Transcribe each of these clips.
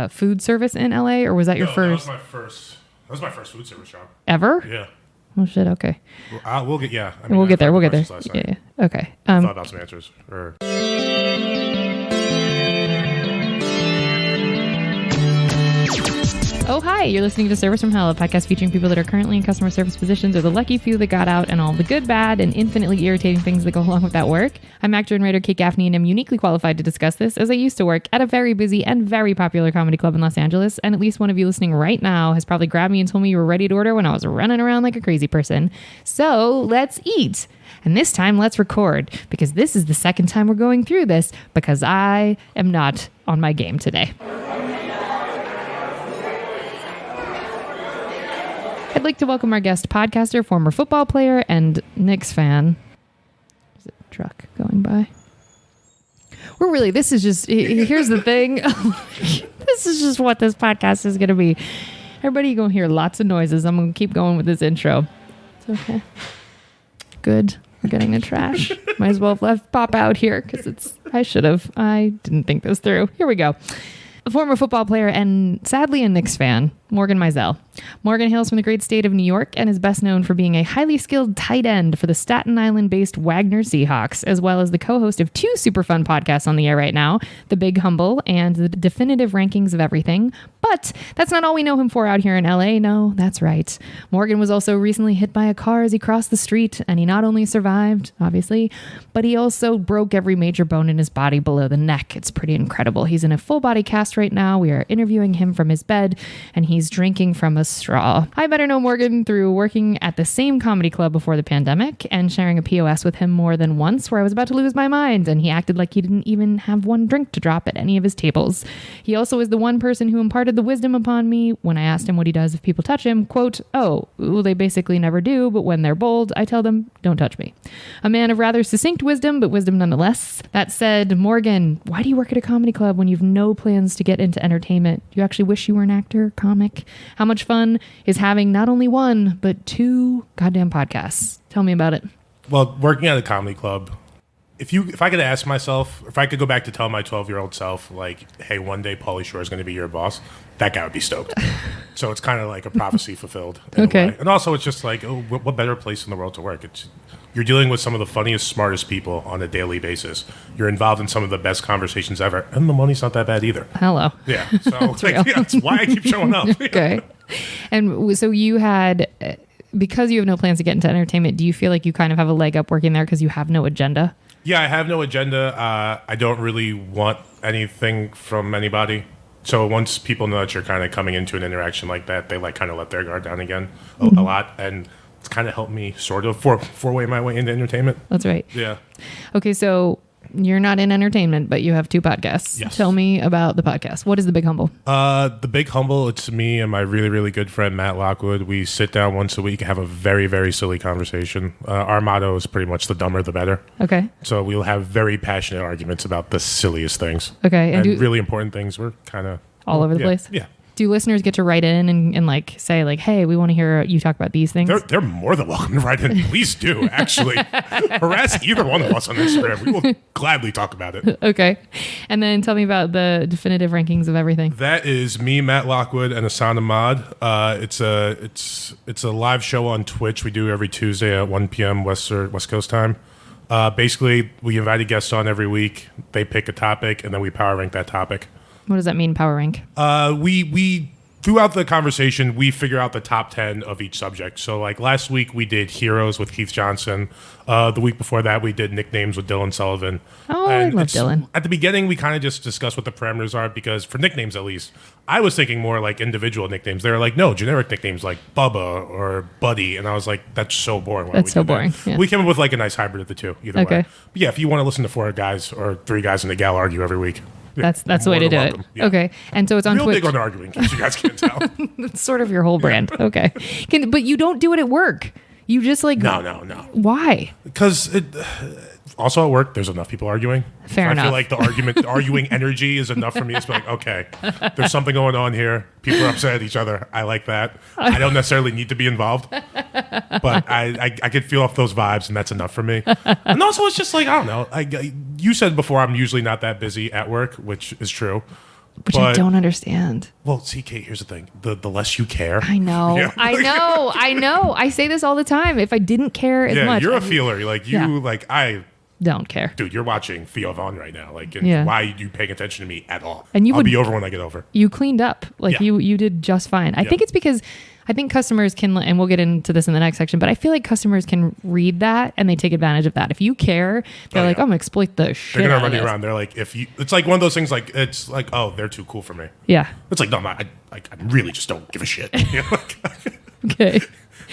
food service in LA, or was that your first? That was my first food service job. Ever? Yeah. Oh shit. Okay. We'll get. Yeah. We'll get there. Yeah. Okay. Thought about some answers. Oh, hi. You're listening to Service from Hell, a podcast featuring people that are currently in customer service positions or the lucky few that got out, and all the good, bad, and infinitely irritating things that go along with that work. I'm actor and writer Kate Gaffney, and I'm uniquely qualified to discuss this, as I used to work at a very busy and very popular comedy club in Los Angeles, and at least one of you listening right now has probably grabbed me and told me you were ready to order when I was running around like a crazy person. So let's eat. And this time, let's record, because this is the second time we're going through this, because I am not on my game today. I'd like to welcome our guest podcaster, former football player, and Knicks fan. There's a truck going by. This is just, here's the thing. This is just what this podcast is going to be. Everybody, you're going to hear lots of noises. I'm going to keep going with this intro. It's okay. Good. We're getting the trash. Might as well have left Pop out here because I didn't think this through. Here we go. A former football player and sadly a Knicks fan, Morgan Mizell. Morgan hails from the great state of New York and is best known for being a highly skilled tight end for the Staten Island-based Wagner Seahawks, as well as the co-host of two super fun podcasts on the air right now, The Big Humble and The Definitive Rankings of Everything. But that's not all we know him for out here in LA. No, that's right. Morgan was also recently hit by a car as he crossed the street, and he not only survived, obviously, but he also broke every major bone in his body below the neck. It's pretty incredible. He's in a full body cast right now. We are interviewing him from his bed, and he's drinking from a straw. I better know Morgan through working at the same comedy club before the pandemic and sharing a POS with him more than once where I was about to lose my mind, and he acted like he didn't even have one drink to drop at any of his tables. He also is the one person who imparted the wisdom upon me when I asked him what he does if people touch him. Quote, "Oh, well, they basically never do, but when they're bold, I tell them, don't touch me." A man of rather succinct wisdom, but wisdom nonetheless. That said, Morgan, why do you work at a comedy club when you've no plans to get into entertainment? Do you actually wish you were an actor, comic? How much fun is having not only one, but two goddamn podcasts? Tell me about it. Well, working at a comedy club, if I could ask myself, if I could go back to tell my 12-year-old self, like, hey, one day Pauly Shore is going to be your boss, that guy would be stoked. So it's kind of like a prophecy fulfilled. Okay. And also it's just like, oh, what better place in the world to work? You're dealing with some of the funniest, smartest people on a daily basis. You're involved in some of the best conversations ever. And the money's not that bad either. Hello. Yeah. So that's why I keep showing up. Okay. And so you had, because you have no plans to get into entertainment, do you feel like you kind of have a leg up working there because you have no agenda? Yeah, I have no agenda. I don't really want anything from anybody. So once people know that you're kind of coming into an interaction like that, they like kind of let their guard down again a lot. And it's kind of helped me sort of four-way my way into entertainment. That's right. Yeah. Okay, so you're not in entertainment, but you have two podcasts. Yes. Tell me about the podcast. What is The Big Humble? The Big Humble, it's me and my really, really good friend, Matt Lockwood. We sit down once a week and have a very, very silly conversation. Our motto is pretty much the dumber, the better. Okay. So we'll have very passionate arguments about the silliest things. Okay. And really important things. We're kind of... all over the place? Yeah. Do listeners get to write in and like say like, hey, we want to hear you talk about these things? They're more than welcome to write in. Please do, actually. Harass either one of us on Instagram. We will gladly talk about it. Okay. And then tell me about the definitive rankings of everything. That is me, Matt Lockwood, and Asan Ahmad. It's a live show on Twitch we do every Tuesday at 1 p.m. West Coast time. Basically, we invite a guest on every week. They pick a topic, and then we power rank that topic. What does that mean, power rank? We throughout the conversation, we figure out the top 10 of each subject. So like last week we did heroes with Keith Johnson. The week before that we did nicknames with Dylan Sullivan. Oh, I love Dylan. At the beginning we kind of just discussed what the parameters are because for nicknames at least, I was thinking more like individual nicknames. They were like, no, generic nicknames like Bubba or Buddy. And I was like, that's so boring. That's so boring. Yeah. We came up with like a nice hybrid of the two either way. But yeah, if you want to listen to four guys or three guys and a gal argue every week. Yeah, that's the way to do it. Yeah. Okay. And so it's on Real Twitch. Big on arguing, in case you guys can't tell. That's sort of your whole brand. Okay. But you don't do it at work. You just like... No. Why? Because also at work, there's enough people arguing. Fair enough. I feel like the arguing energy is enough for me. It's like, okay, there's something going on here. People are upset at each other. I like that. I don't necessarily need to be involved. But I could feel off those vibes, and that's enough for me. And also, it's just like, I don't know. You said before I'm usually not that busy at work, which is true. Which I don't understand. Well, see, Kate, here's the thing. The less you care. I know. Yeah. I know. I say this all the time. If I didn't care as much. You're a feeler. I don't care. Dude, you're watching Theo Vaughn right now. And why are you paying attention to me at all? And I'll be over when I get over. You cleaned up. You did just fine. I think it's because I think customers can, and we'll get into this in the next section, but I feel like customers can read that and they take advantage of that. If you care, they're I'm going to exploit the shit. They're going to run you around. They're like, it's like one of those things it's like, oh, they're too cool for me. Yeah. It's like, no, I really just don't give a shit. Okay.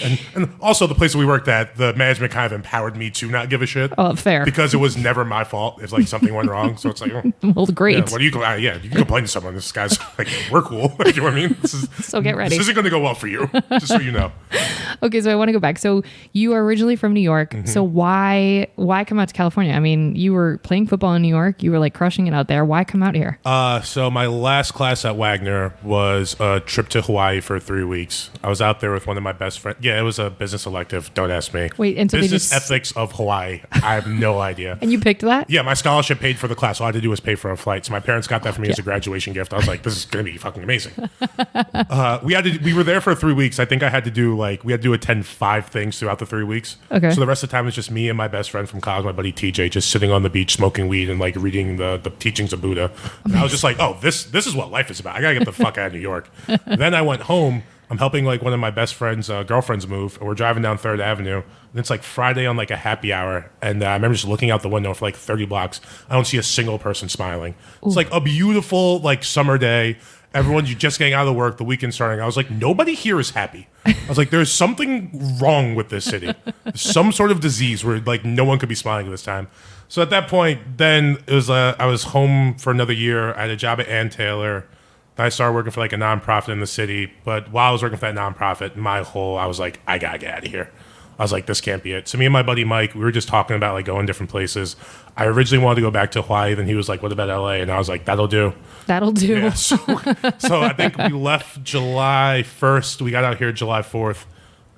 And also the place that we worked at, the management kind of empowered me to not give a shit. Oh, fair. Because it was never my fault if something went wrong. So it's like, well, great. Yeah, what do you you can complain to someone. This guy's like, we're cool. You know what I mean? So get ready. This isn't going to go well for you, just so you know. Okay, so I want to go back. So you are originally from New York. Mm-hmm. So why come out to California? I mean, you were playing football in New York. You were crushing it out there. Why come out here? So my last class at Wagner was a trip to Hawaii for 3 weeks. I was out there with one of my best friends. Yeah, it was a business elective. Don't ask me. Wait, and so business ethics of Hawaii. I have no idea. And you picked that? Yeah, my scholarship paid for the class. All I had to do was pay for a flight. So my parents got that for me as a graduation gift. I was like, this is going to be fucking amazing. We were there for 3 weeks. I think I had to attend 5 things throughout the 3 weeks. Okay. So the rest of the time was just me and my best friend from college, my buddy TJ, just sitting on the beach smoking weed and reading the teachings of Buddha. And I was just like, oh, this is what life is about. I gotta get the fuck out of New York. Then I went home. I'm helping one of my best friend's girlfriends move, and we're driving down 3rd Avenue. And it's Friday on a happy hour, and I remember just looking out the window for 30 blocks. I don't see a single person smiling. Ooh. It's a beautiful summer day. Everyone's just getting out of work, the weekend starting. I was like, nobody here is happy. I was like, there's something wrong with this city. Some sort of disease where no one could be smiling at this time. So at that point, then it was I was home for another year. I had a job at Ann Taylor. I started working for a nonprofit in the city, but while I was working for that nonprofit, I was like, I gotta get out of here. I was like, this can't be it. So me and my buddy Mike, we were just talking about going different places. I originally wanted to go back to Hawaii, then he was like, what about LA? And I was like, that'll do. That'll do. Yeah, so I think we left July 1st. We got out here July 4th.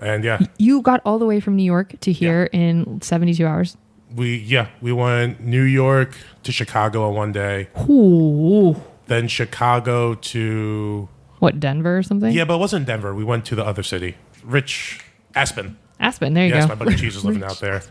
And yeah. You got all the way from New York to here in 72 hours? We went New York to Chicago on one day. Ooh. Then Chicago to... What, Denver or something? Yeah, but it wasn't Denver. We went to the other city. Aspen. Aspen, there you go. Yes, my buddy Cheese was living out there.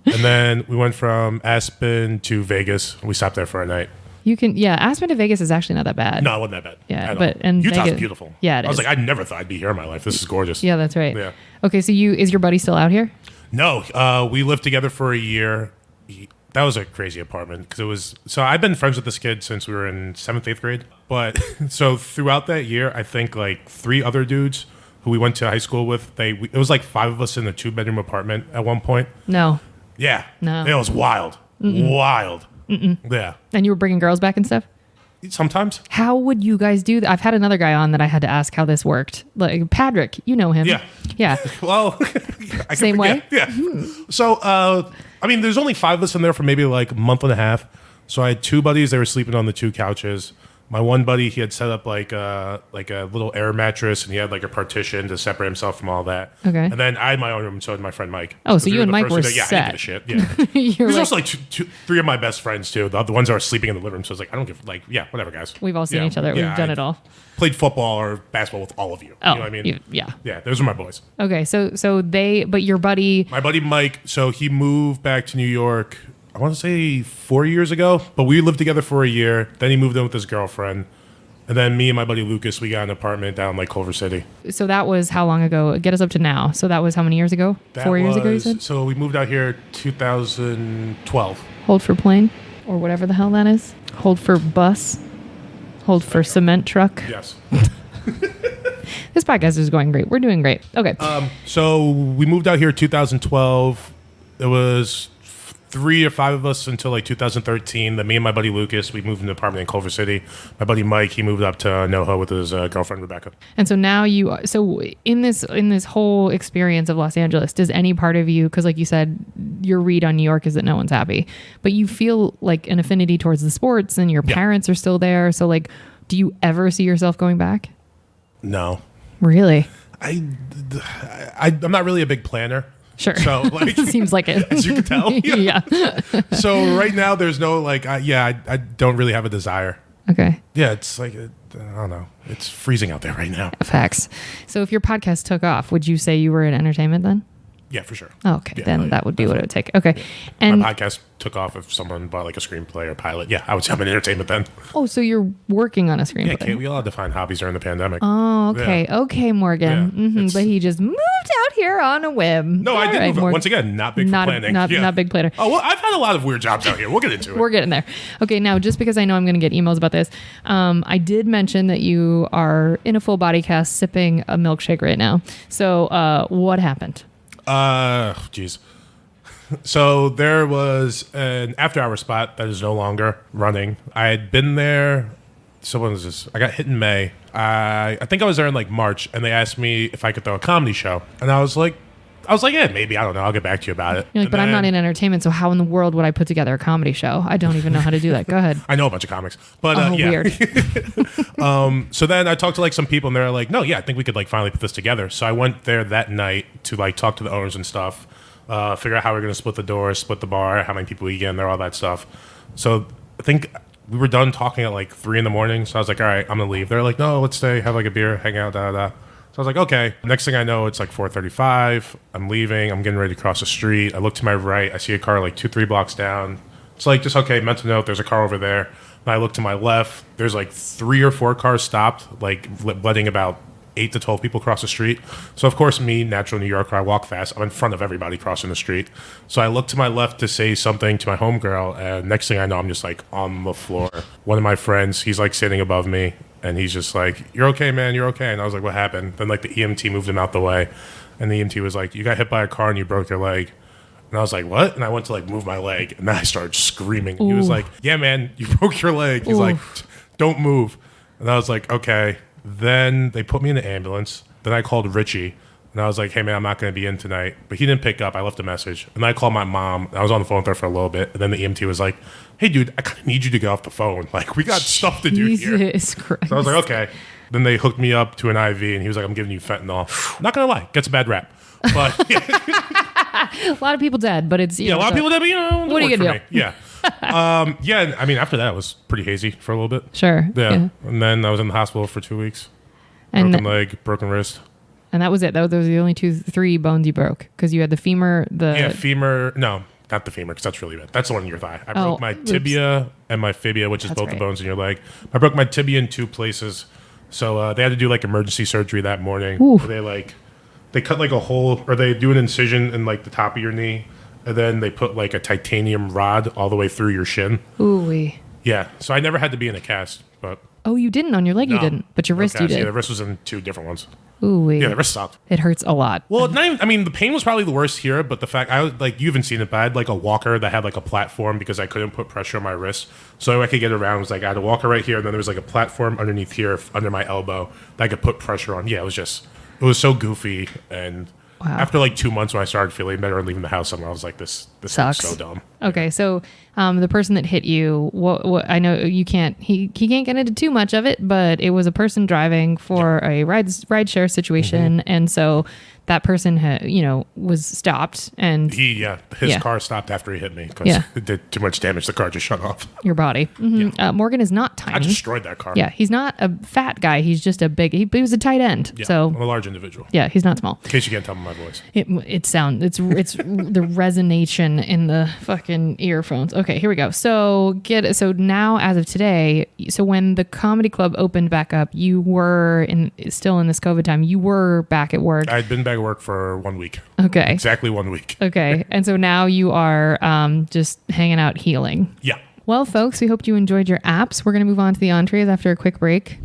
And then we went from Aspen to Vegas. We stopped there for a night. Aspen to Vegas is actually not that bad. No, it wasn't that bad. Yeah, Utah's Vegas, beautiful. Yeah, it is. I was like, I never thought I'd be here in my life. This is gorgeous. Yeah, that's right. Yeah. Okay, so is your buddy still out here? No, we lived together for a year. That was a crazy apartment because so I've been friends with this kid since we were in 7th, 8th grade. But so throughout that year, I think 3 other dudes who we went to high school with, it was 5 of us in a 2-bedroom apartment at one point. No. Yeah. No. It was wild. Mm-mm. Wild. Mm-mm. Yeah. And you were bringing girls back and stuff? Sometimes. How would you guys do that? I've had another guy on that I had to ask how this worked. Patrick, you know him. Yeah. Yeah. Well, same way? Yeah. So, there's only 5 of us in there for maybe a month and a half. So I had 2 buddies. They were sleeping on the 2 couches. My one buddy, he had set up a little air mattress, and he had a partition to separate himself from all that. Okay. And then I had my own room, so did my friend Mike. Oh, so you and Mike were set. Yeah, I didn't give a shit. Yeah. There's also 3 of my best friends too. The ones that are sleeping in the living room. So I was like, I don't give whatever, guys. We've all seen each other. We've done it all. Played football or basketball with all of you. Oh, you know what I mean? Yeah. Yeah, those are my boys. Okay, but your buddy... My buddy Mike, so he moved back to New York, I want to say 4 years ago, but we lived together for a year. Then he moved in with his girlfriend. And then me and my buddy Lucas, we got an apartment down Culver City. So that was how long ago? Get us up to now. So that was how many years ago? 4 years ago, you said? So we moved out here 2012. Hold for plane or whatever the hell that is. Hold for bus. Hold for cement truck. Yes. This podcast is going great. We're doing great. Okay. So we moved out here 2012. It was 3 or 5 of us until 2013. Then me and my buddy Lucas, we moved in an apartment in Culver City. My buddy Mike, he moved up to NoHo with his girlfriend Rebecca. So now in this whole experience of Los Angeles, does any part of you, because like you said, your read on New York is that no one's happy, but you feel an affinity towards the sports and your parents are still there. So do you ever see yourself going back? No. Really? I'm not really a big planner. Sure. So seems like it. As you can tell. Yeah. So right now there's no I don't really have a desire. Okay. Yeah, it's like, I don't know. It's freezing out there right now. Facts. So if your podcast took off, would you say you were in entertainment then? Yeah, for sure. Oh, okay. Yeah, Then that would be what it would take. Okay. Yeah. And my podcast took off if someone bought like a screenplay or pilot. Yeah, I would say I'm in entertainment then. oh, so you're working on a Yeah, screenplay. Kate, we all had to find hobbies during the pandemic. Oh, okay. Yeah. Okay, Morgan. Yeah, But he just moved out here on a whim. No, I All did right, move. Morgan. Once again, not big for planning. Not big planner. Oh, well, I've had a lot of weird jobs out here. We'll get into it. We're getting there. Okay, now just because I know I'm going to get emails about this, I did mention that you are in a full body cast sipping a milkshake right now. So what happened? Geez. So there was an after-hour spot that is no longer running. I had been there. So when was this? I got hit in May. I think I was there in like March, and they asked me if I could throw a comedy show, and I was like, yeah, maybe. I don't know. I'll get back to you about it. You're like, but I'm not in entertainment, so how in the world would I put together a comedy show? I don't even know how to do that. Go ahead. I know a bunch of comics, but yeah. Weird. So then I talked to like some people, and they're like, no, yeah, I think we could like finally put this together. So I went there that night to like talk to the owners and stuff, figure out how we're going to split the doors, split the bar, how many people we get in there, all that stuff. So I think we were done talking at like 3 a.m. So I was like, all right, I'm going to leave. They're like, no, let's stay, have like a beer, hang out, da. So I was like, okay. Next thing I know, it's like 4:35. I'm leaving. I'm getting ready to cross the street. I look to my right. I see a car like 2-3 blocks down. It's like, just okay, mental note, there's a car over there. And I look to my left. There's like 3 or 4 cars stopped, like letting about 8 to 12 people cross the street. So of course, me, natural New Yorker, I walk fast. I'm in front of everybody crossing the street. So I look to my left to say something to my homegirl, and next thing I know, I'm just like on the floor. One of my friends, he's like sitting above me, and he's just like, "You're okay, man. You're okay." And I was like, "What happened?" Then like the EMT moved him out the way, and the EMT was like, "You got hit by a car and you broke your leg." And I was like, "What?" And I went to like move my leg, and then I started screaming. And he was like, "Yeah, man, you broke your leg." He's like, "Don't move." And I was like, "Okay." Then they put me in the ambulance. Then I called Richie, and I was like, "Hey, man, I'm not going to be in tonight." But he didn't pick up. I left a message. And then I called my mom. I was on the phone with her for a little bit. And then the EMT was like, "Hey, dude, I kind of need you to get off the phone. Like, we got stuff to do here." Jesus Christ. So I was like, "Okay." Then they hooked me up to an IV, and he was like, "I'm giving you fentanyl." Not going to lie, gets a bad rap. But a lot of people dead, but it's... yeah, a lot of people dead, but what are you going to do? Yeah. Yeah, I mean, after that, it was pretty hazy for a little bit. Sure. Yeah. And then I was in the hospital for 2 weeks. And Broken leg, broken wrist. And that was it. Those were the only 3 bones you broke, because you had the femur, femur. No, not the femur, because that's really bad. That's the one in your thigh. I broke my oops. tibia and my fibia, which is That's both the right. bones in your leg. I broke my tibia in 2 places. So they had to do like emergency surgery that morning. Oof. They cut like a hole, or they do an incision in like the top of your knee, and then they put like a titanium rod all the way through your shin. Ooh-wee. Yeah. So I never had to be in a cast, but Oh, you didn't on your leg? You no. didn't, but your wrist you Yeah, did. the wrist was in 2 different ones. Ooh-wee. Yeah, the wrist sucked. It hurts a lot. Well, I mean, the pain was probably the worst here, but the fact I was like, you haven't seen it, but I had like a walker that had like a platform because I couldn't put pressure on my wrist, so I could get around. It was like I had a walker right here, and then there was like a platform underneath here, under my elbow, that I could put pressure on. Yeah, it was so goofy. And Wow. after like 2 months, when I started feeling better and leaving the house, I was like, this Sucks. is so dumb. Okay, so the person that hit you, what I know you can't, he can't get into too much of it, but it was a person driving for a ride share situation, and so that person was stopped, and his car stopped after he hit me because Yeah. it did too much damage. The car just shut off. your body. Morgan is not tiny. I destroyed that car. Yeah, he's not a fat guy. He's just a big. He was a tight end. Yeah, So I'm a large individual. yeah, he's not small. In case you can't tell by my voice. It's the resonation in the fucking earphones. Okay, here we go. So now as of today, so when the comedy club opened back up, you were still in this COVID time. You were back at work. I'd been back at work for 1 week. Okay. Exactly 1 week. Okay, and so now you are just hanging out healing. Yeah. Well, folks, we hope you enjoyed your apps. We're going to move on to the entrees after a quick break.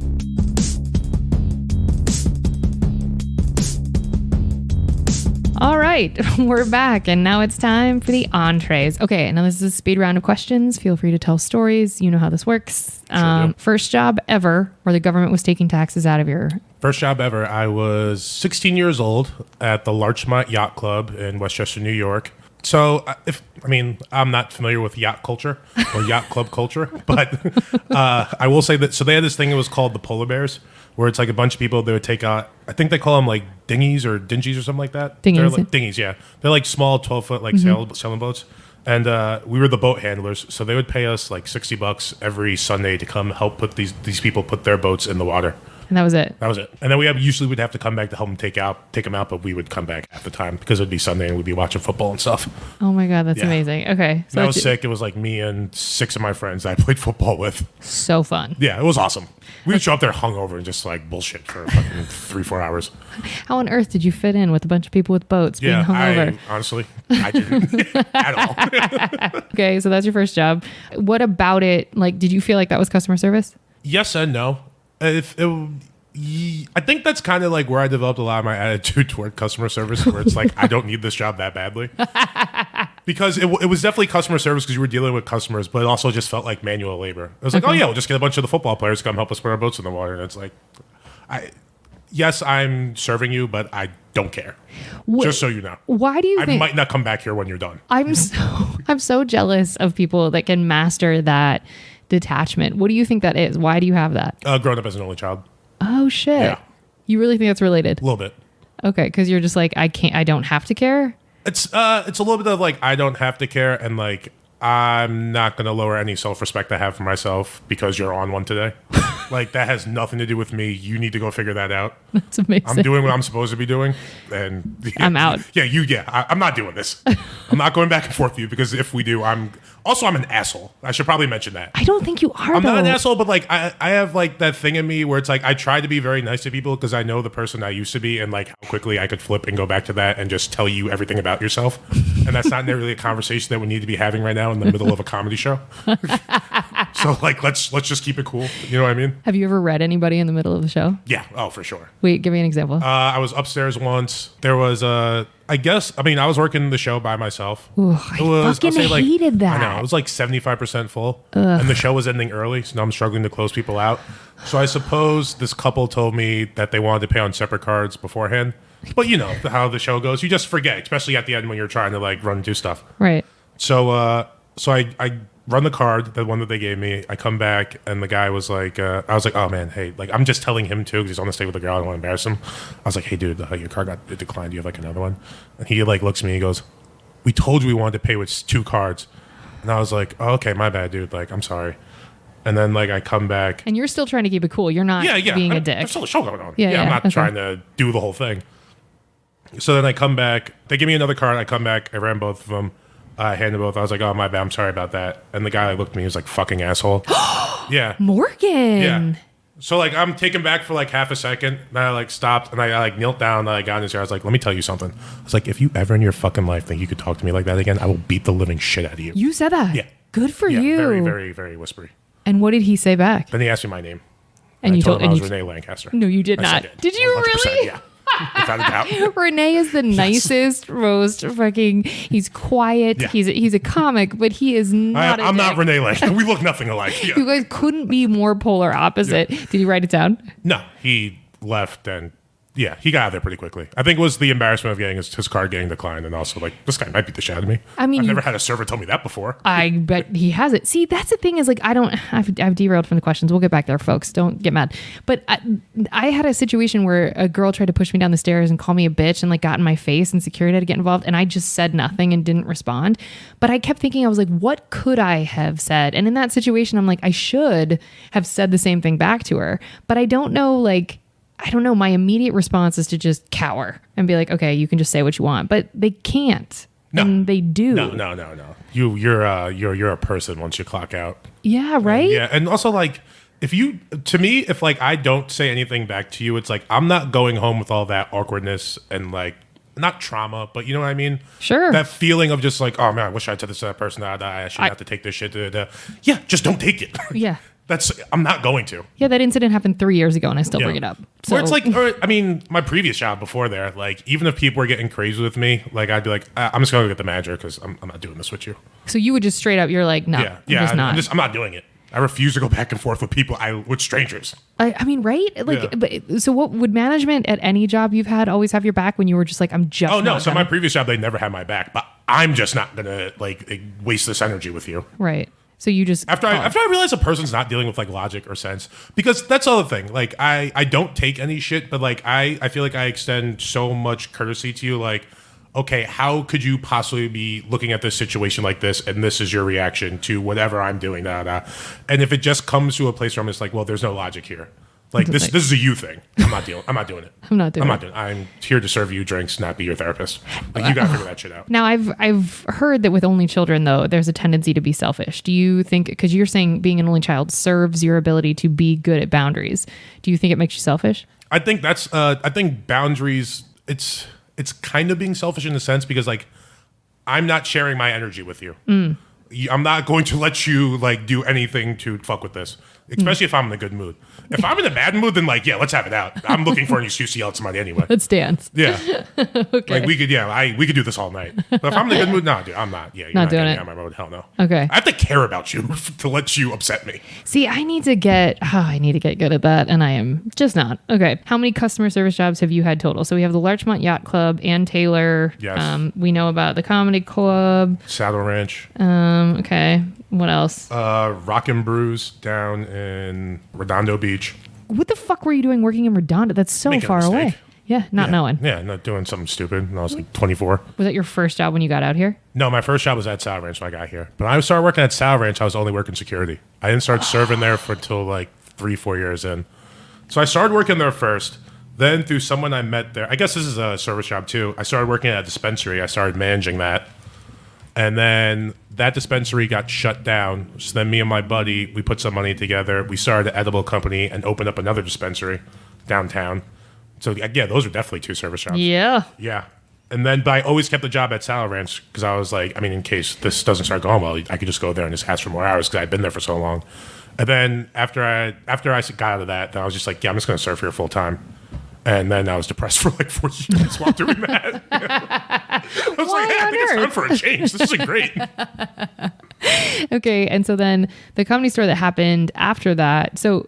All right, we're back, and now it's time for the entrees. Okay, now this is a speed round of questions. Feel free to tell stories. You know how this works. Sure do. First job ever where the government was taking taxes out of your... First job ever. I was 16 years old at the Larchmont Yacht Club in Westchester, New York. So, I'm not familiar with yacht culture or yacht club culture, but I will say that, so they had this thing that was called the Polar Bears, where it's like a bunch of people, they would take out, I think they call them like dinghies or dingies or something like that. Dinghies, They're like yeah. dinghies, yeah. They're like small 12-foot like sailing boats. And we were the boat handlers, so they would pay us like $60 every Sunday to come help put these people put their boats in the water. And that was it. That was it. And then we usually would have to come back to help them take them out, but we would come back half the time because it would be Sunday and we'd be watching football and stuff. Oh my God, that's Yeah. amazing. Okay. So that was sick. It was like me and 6 of my friends I played football with. So fun. Yeah, it was awesome. We would show up there hungover and just like bullshit for fucking 3-4 hours. How on earth did you fit in with a bunch of people with boats being hungover? Honestly, I didn't at all. Okay, so that's your first job. What about it? Like, did you feel like that was customer service? Yes and no. I think that's kind of like where I developed a lot of my attitude toward customer service, where it's like, I don't need this job that badly. Because it was definitely customer service because you were dealing with customers, but it also just felt like manual labor. It was like, oh yeah, we'll just get a bunch of the football players to come help us put our boats in the water. And it's like, yes, I'm serving you, but I don't care. Just so you know. Why do you I think... might not come back here when you're done. I'm so jealous of people that can master that detachment. What do you think that is? Why do you have that? Growing up as an only child. Oh shit. Yeah. You really think that's related? A little bit. Okay, because you're just like, I don't have to care. It's a little bit of like, I don't have to care, and like, I'm not going to lower any self-respect I have for myself because you're on one today. Like, that has nothing to do with me. You need to go figure that out. That's amazing. I'm doing what I'm supposed to be doing, and I'm out. I'm not doing this. I'm not going back and forth with you because if we do, I'm an asshole. I should probably mention that. I don't think you are. I'm not an asshole, but like I have like that thing in me where it's like I try to be very nice to people because I know the person I used to be and like how quickly I could flip and go back to that and just tell you everything about yourself. And that's not really a conversation that we need to be having right now in the middle of a comedy show. So like let's just keep it cool. You know what I mean? Have you ever read anybody in the middle of the show? Yeah. Oh, for sure. Wait, give me an example. I was upstairs once. There was I was working the show by myself. Ooh, I fucking hated that. I know. It was like 75% full. And the show was ending early, so now I'm struggling to close people out. So I suppose this couple told me that they wanted to pay on separate cards beforehand. But you know how the show goes. You just forget, especially at the end when you're trying to like run and do stuff. Right. So I run the card, the one that they gave me. I come back, and the guy was like, I was like, oh man, hey, like I'm just telling him too because he's on the stay with the girl. I don't want to embarrass him. I was like, hey dude, your card got declined. Do you have like another one? And he like looks at me and he goes, we told you we wanted to pay with 2 cards. And I was like, oh, okay, my bad, dude. Like, I'm sorry. And then like I come back. And you're still trying to keep it cool. You're not being a dick. There's still a show going on. Yeah, I'm not okay. trying to do the whole thing. So then I come back. They give me another card. I come back. I ran both of them. I handed both. I was like, oh, my bad. I'm sorry about that. And the guy like, looked at me. He was like, fucking asshole. Yeah. Morgan. Yeah. So like I'm taken back for like half a second. And I like stopped and I like knelt down and I got in his ear. I was like, let me tell you something. I was like, if you ever in your fucking life think you could talk to me like that again, I will beat the living shit out of you. You said that? Yeah. Good for you. Very, very, very whispery. And what did he say back? Then he asked me my name. And you told him I was you Renee Lancaster. No, you did I not. said it. Did you 100%, really? Yeah. Without a doubt. Renee is the nicest, most fucking. He's quiet. Yeah. He's a comic, but he is not. I'm not Renee Lancaster. We look nothing alike. Yeah. You guys couldn't be more polar opposite. Yeah. Did he write it down? No, he left and yeah, he got out of there pretty quickly. I think it was the embarrassment of getting his card getting declined, and also like this guy might beat the shit out of me. I mean, I've never had a server tell me that before. I bet he has it. See, that's the thing is like I've derailed from the questions. We'll get back there, folks. Don't get mad. But I had a situation where a girl tried to push me down the stairs and call me a bitch and like got in my face, and security had to get involved, and I just said nothing and didn't respond. But I kept thinking, I was like, what could I have said? And in that situation, I'm like, I should have said the same thing back to her, but I don't know, like. I don't know. My immediate response is to just cower and be like, okay, you can just say what you want, but they can't. No. And they do. No. You're a person once you clock out. Yeah. Right. Yeah. And also like, if like, I don't say anything back to you, it's like, I'm not going home with all that awkwardness and like, not trauma, but you know what I mean? Sure. That feeling of just like, oh man, I wish I had said this to that person. I shouldn't have to take this shit. Yeah. Just don't take it. Yeah. I'm not going to. Yeah, that incident happened 3 years ago, and I still bring it up. So. Where it's like, my previous job before there, like, even if people were getting crazy with me, like, I'd be like, I'm just going to get the manager because I'm not doing this with you. So you would just straight up, you're like, no, I'm not doing it. I refuse to go back and forth with people, with strangers. I mean, right? Like, yeah. But so what would management at any job you've had always have your back when you were just like, I'm just. Oh no! So my previous job, they never had my back, but I'm just not gonna like waste this energy with you. Right. So you just after I realize a person's not dealing with like logic or sense, because that's the other thing. Like I don't take any shit, but like I feel like I extend so much courtesy to you. Like, okay, how could you possibly be looking at this situation like this, and this is your reaction to whatever I'm doing, and if it just comes to a place where I'm just like, well, there's no logic here. Like this is a you thing. I'm not doing it. I'm not doing it. I'm here to serve you drinks, not be your therapist. Like you gotta figure that shit out. Now I've heard that with only children though, there's a tendency to be selfish. Do you think, because you're saying being an only child serves your ability to be good at boundaries, do you think it makes you selfish? I think that's I think boundaries, it's kind of being selfish in a sense, because like I'm not sharing my energy with you. I'm not going to let you like do anything to fuck with this, especially if I'm in a good mood. If I'm in a bad mood, then like, yeah, let's have it out. I'm looking for an excuse to yell at somebody anyway. Let's dance. Yeah. Okay. Like we could do this all night. But if I'm in a good mood, no, dude, I'm not. Yeah, you're not doing getting it. me on my road. Hell no. Okay. I have to care about you to let you upset me. See, I need to get good at that, and I am just not. Okay. How many customer service jobs have you had total? So we have the Larchmont Yacht Club, Ann Taylor. Yes. We know about the Comedy Club. Saddle Ranch. Okay. What else? Rockin' Brews down in Redondo Beach. What the fuck were you doing working in Redondo? That's so Making a far away. mistake. Yeah, not knowing. Yeah, not doing something stupid when I was like 24. Was that your first job when you got out here? No, my first job was at Saddle Ranch when I got here. But when I started working at Saddle Ranch, I was only working security. I didn't start serving there for until like 3-4 years in. So I started working there first. Then through someone I met there, I guess this is a service job too. I started working at a dispensary. I started managing that. And then that dispensary got shut down. So then me and my buddy, we put some money together. We started an edible company and opened up another dispensary downtown. So yeah, those are definitely 2 service jobs. Yeah. Yeah. And then, but I always kept the job at Saddle Ranch because I was like, I mean, in case this doesn't start going well, I could just go there and just ask for more hours because I'd been there for so long. And then after I got out of that, then I was just like, yeah, I'm just going to serve here full time. And then I was depressed for like 4 years while doing that. I was like, hey, I think it's time for a change. This isn't great. Okay, and so then the Comedy Store that happened after that. So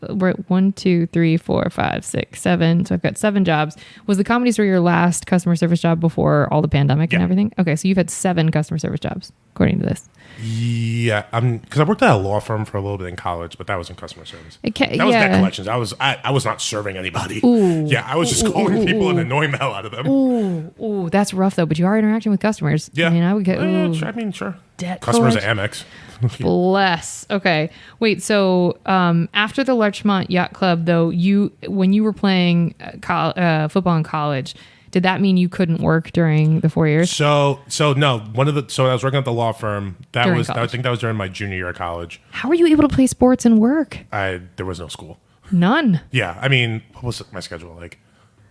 we're at 1, 2, 3, 4, 5, 6, 7. So I've got 7 jobs. Was the Comedy Store your last customer service job before all the pandemic and everything? Okay, so you've had 7 customer service jobs according to this. Yeah, because I worked at a law firm for a little bit in college, but that was in customer service. That was debt collections. I was not serving anybody. Ooh. Yeah, I was just calling people and annoying the hell out of them. Ooh, that's rough though. But you are interacting with customers. Yeah, I mean, I would get. Sure. Debt customers collection. at Amex. Bless. Okay. Wait. So after the Larchmont Yacht Club, though, when you were playing football in college, did that mean you couldn't work during the 4 years? So no. So I was working at the law firm. I think that was during my junior year of college. How were you able to play sports and work? There was no school. None. Yeah, I mean, what was my schedule like?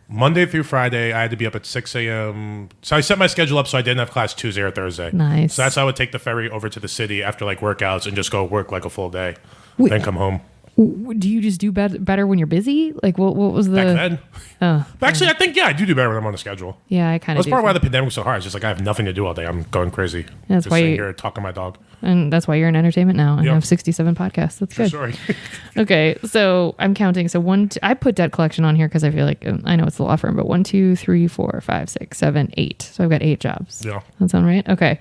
Monday through Friday, I had to be up at 6 a.m. So I set my schedule up so I didn't have class Tuesday or Thursday. Nice. So that's how I would take the ferry over to the city after like workouts and just go work like a full day, then come home. Do you just do better when you're busy? Like what was the... Back then? But actually, I think, I do better when I'm on a schedule. Yeah, I kind of do. That's part of why the pandemic was so hard. It's just like I have nothing to do all day. I'm going crazy. That's just why sitting here talking to my dog. And that's why you're in entertainment now and have 67 podcasts. That's good. Sorry. Okay, so I'm counting. So I put debt collection on here because I feel like I know it's the law firm, but 1, 2, 3, 4, 5, 6, 7, 8. So I've got 8 jobs. Yeah. That sound right? Okay.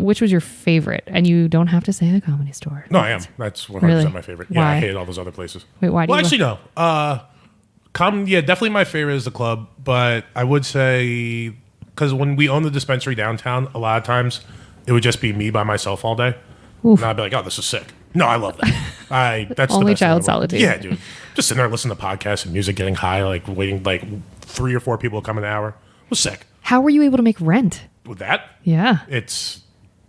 Which was your favorite? And you don't have to say the Comedy Store. No, I am. That's 100% Really? my favorite. Why? Yeah, I hated all those other places. Wait, why do well, you... actually, no. Definitely my favorite is the club, but I would say because when we owned the dispensary downtown, a lot of times it would just be me by myself all day. Oof. And I'd be like, oh, this is sick. No, I love that. That's Only the best child thing in the world. solitude. Yeah, dude. Just sitting there listening to podcasts and music, getting high, like waiting, like 3 or 4 people come an hour. It was sick. How were you able to make rent? With that, Yeah. it's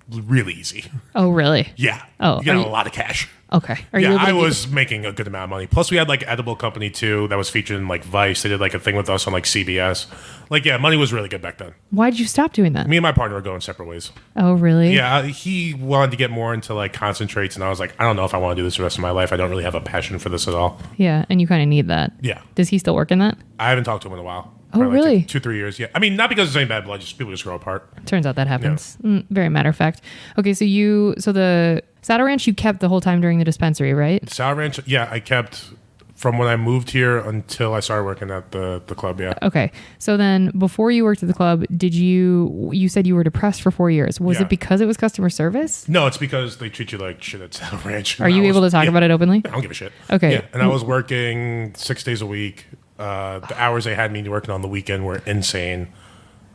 really easy. Oh, really? Yeah. Oh, You get a lot of cash. Okay. Are you Yeah, able to I get- was making a good amount of money. Plus, we had like edible company too that was featured in like Vice. They did like a thing with us on like CBS. Like, yeah, money was really good back then. Why did you stop doing that? Me and my partner were going separate ways. Oh, really? Yeah, he wanted to get more into like concentrates, and I was like, I don't know if I want to do this the rest of my life. I don't really have a passion for this at all. Yeah, and you kind of need that. Yeah, Does he still work in that? I haven't talked to him in a while. Oh, Probably really? Like 2-3 years. Yeah, I mean, not because there's any bad blood. Just people just grow apart. Turns out that happens. Very matter of fact. Okay, so the Saddle Ranch you kept the whole time during the dispensary, right? Sour Ranch. Yeah, I kept from when I moved here until I started working at the club. Yeah. Okay, so then before you worked at the club, you said you were depressed for 4 years. Was Yeah. it because it was customer service? No, it's because they treat you like shit at Sour Ranch. Are you able to talk about it openly? I don't give a shit. Okay. Yeah, and I was working 6 days a week. The hours they had me working on the weekend were insane.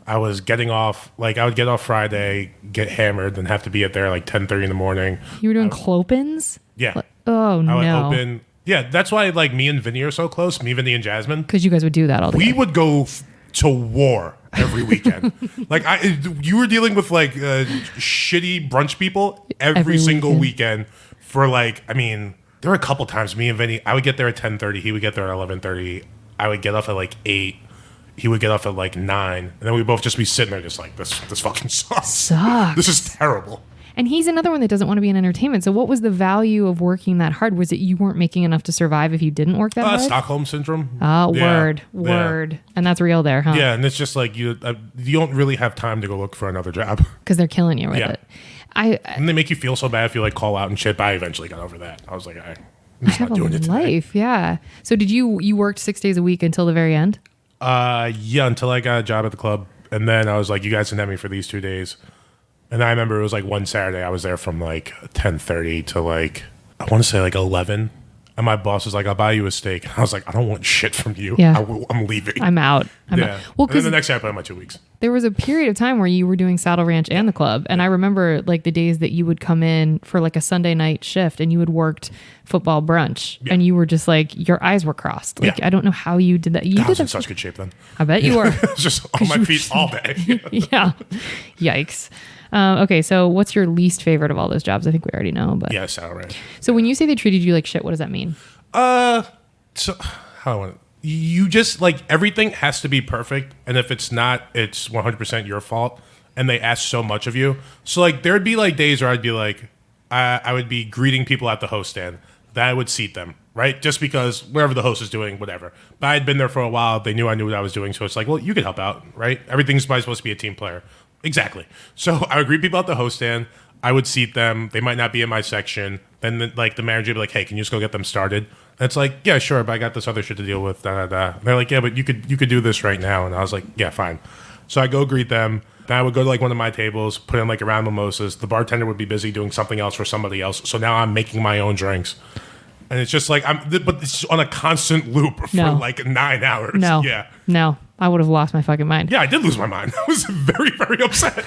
I was getting off, like I would get off Friday, get hammered, then have to be at there like 10:30 in the morning. You were doing clopins? Yeah. Oh, I would no. open. Yeah, that's why like me and Vinny are so close. Me, Vinny, and Jasmine. Because you guys would do that all day. We would go to war every weekend. Like you were dealing with like shitty brunch people every single weekend for like, I mean, there were a couple times me and Vinny, I would get there at 10:30. He would get there at 11:30. I would get off at like 8. He would get off at like 9. And then we'd both just be sitting there just like, this fucking sucks. This is terrible. And he's another one that doesn't want to be in entertainment. So what was the value of working that hard? Was it you weren't making enough to survive if you didn't work that hard? Stockholm syndrome. Oh, word. And that's real there, huh? Yeah, and it's just like you don't really have time to go look for another job. Because they're killing you with it. And they make you feel so bad if you like call out and shit, but I eventually got over that. I was like, I'm just not doing it today. Life, yeah. So did you worked 6 days a week until the very end? Yeah, until I got a job at the club. And then I was like, you guys can have me for these 2 days. And I remember it was like one Saturday I was there from like 10:30 to like, I want to say like 11. And my boss was like, I'll buy you a steak. And I was like, I don't want shit from you. Yeah. I'm leaving. I'm out. Well, and then the next day I put in my 2 weeks. There was a period of time where you were doing Saddle Ranch and the club. And I remember like the days that you would come in for like a Sunday night shift and you had worked football brunch and you were just like, your eyes were crossed. Like, I don't know how you did that. I was in such good shape then. I bet you were. I was just on my feet all day. Yeah. Yikes. Okay, so what's your least favorite of all those jobs? I think we already know, but yeah, Saddle Ranch. So when you say they treated you like shit, what does that mean? So how do I want it? You just like everything has to be perfect, and if it's not, it's 100% your fault. And they ask so much of you. So like there'd be like days where I'd be like, I would be greeting people at the host stand. That I would seat them, right? Just because wherever the host is doing, whatever. But I had been there for a while. They knew I knew what I was doing, so it's like, well, you could help out, right? Everything's supposed to be a team player. Exactly. So I would greet people at the host stand. I would seat them. They might not be in my section. Then the manager would be like, hey, can you just go get them started? And it's like, yeah, sure, but I got this other shit to deal with. Da, da, da. And they're like, yeah, but you could do this right now. And I was like, yeah, fine. So I go greet them. Then I would go to like one of my tables, put in like a round of mimosas. The bartender would be busy doing something else for somebody else. So now I'm making my own drinks. And it's just like, but it's on a constant loop for like 9 hours. No, I would have lost my fucking mind. Yeah, I did lose my mind. I was very, very upset.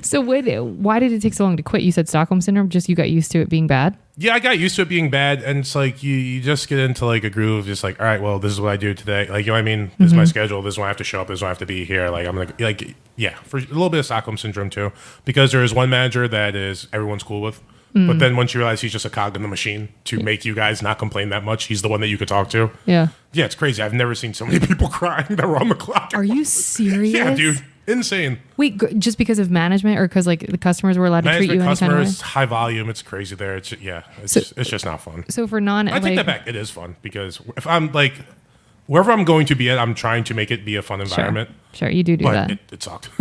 So why did it take so long to quit? You said Stockholm Syndrome, just you got used to it being bad? Yeah, I got used to it being bad. And it's like, you just get into like a groove, just like, all right, well, this is what I do today. Like, you know what I mean? This is my schedule. This is when I have to show up. This is when I have to be here. Like, I'm going to, like, yeah, for a little bit of Stockholm Syndrome too. Because there is one manager that is everyone's cool with. But then once you realize he's just a cog in the machine to make you guys not complain that much, he's the one that you could talk to. Yeah. Yeah, it's crazy. I've never seen so many people crying that were on the clock. Are you serious? Yeah, dude. Insane. Wait, just because of management or because like the customers were allowed to treat you any kind of way? High volume. It's crazy there. It's just not fun. So for I take that back. It is fun because if I'm like, wherever I'm going to be at, I'm trying to make it be a fun environment. Sure, you do but that. It sucked.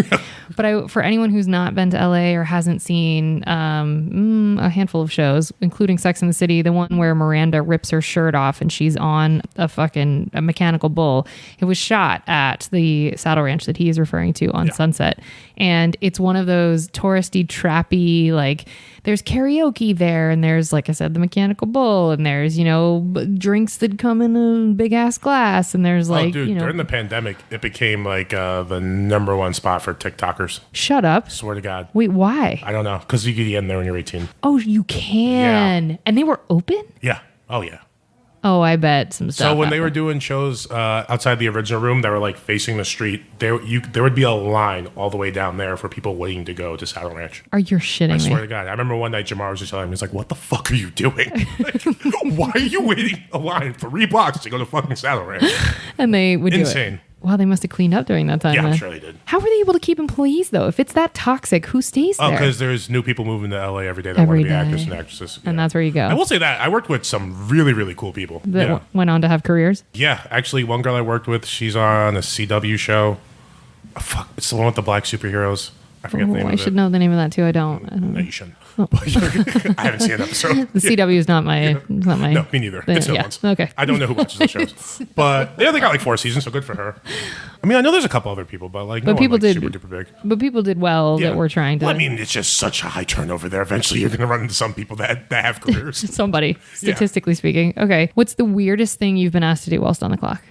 But for anyone who's not been to LA or hasn't seen a handful of shows, including Sex and the City, the one where Miranda rips her shirt off and she's on a mechanical bull, it was shot at the Saddle Ranch that he is referring to on Sunset. And it's one of those touristy, trappy, like there's karaoke there and there's, like I said, the mechanical bull and there's, drinks that come in a big ass glass and there's like, during the pandemic, it became like the number one spot for TikTokers. Shut up. Swear to God. Wait, why? I don't know. Because you can get in there when you're 18. Oh, you can. Yeah. And they were open? Yeah. Oh, yeah. Oh, I bet some stuff. So when they were doing shows outside the original room that were like facing the street, there would be a line all the way down there for people waiting to go to Saddle Ranch. Are you shitting me? I swear to God. I remember one night Jamar was just telling me, he's like, what the fuck are you doing? Like, why are you waiting a line 3 blocks to go to fucking Saddle Ranch? And they would do it. Insane. Wow, they must have cleaned up during that time. Yeah, I'm sure they did. How were they able to keep employees, though? If it's that toxic, who stays there? Oh, because there's new people moving to LA every day that want to be actors and actresses. And that's where you go. I will say that. I worked with some really, really cool people. That went on to have careers? Yeah. Actually, one girl I worked with, she's on a CW show. Oh, fuck. It's the one with the black superheroes. I forget the name of it. I should know the name of that, too. I don't No, you shouldn't. I haven't seen an episode. The CW is not my... No, me neither. It's no one's. Okay. I don't know who watches those shows. But yeah, they got like 4 seasons, so good for her. I mean, I know there's a couple other people, but like, people did super duper big. But people did well that were trying to... Well, I mean, it's just such a high turnover there. Eventually, you're going to run into some people that have careers. Somebody, statistically speaking. Okay. What's the weirdest thing you've been asked to do whilst on the clock?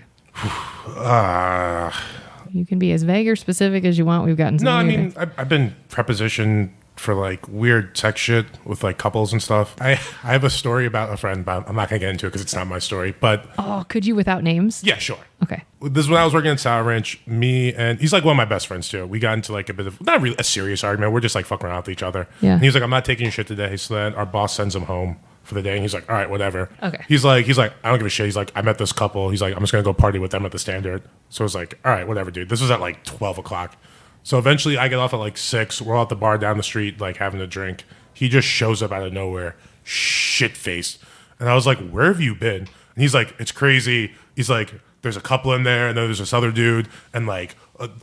You can be as vague or specific as you want. We've gotten No, I some mean, I've been prepositioned for like weird sex shit with like couples and stuff. I have a story about a friend, but I'm not going to get into it because it's not my story. But Oh, could you without names? yeah, sure. Okay. This is when I was working at Sour Ranch. Me and he's like one of my best friends too. We got into like a bit of not really a serious argument. We're just like fucking around with each other. Yeah. And he was like, I'm not taking your shit today. So then our boss sends him home for the day, and he's like, all right, whatever. Okay. He's like, I don't give a shit. He's like, I met this couple. He's like, I'm just gonna go party with them at the Standard. So I was like, all right, whatever, dude. This was at like 12 o'clock. So eventually I get off at like 6. We're all at the bar down the street, like having a drink. He just shows up out of nowhere, shit-faced. And I was like, where have you been? And he's like, it's crazy. He's like, there's a couple in there, and then there's this other dude, and like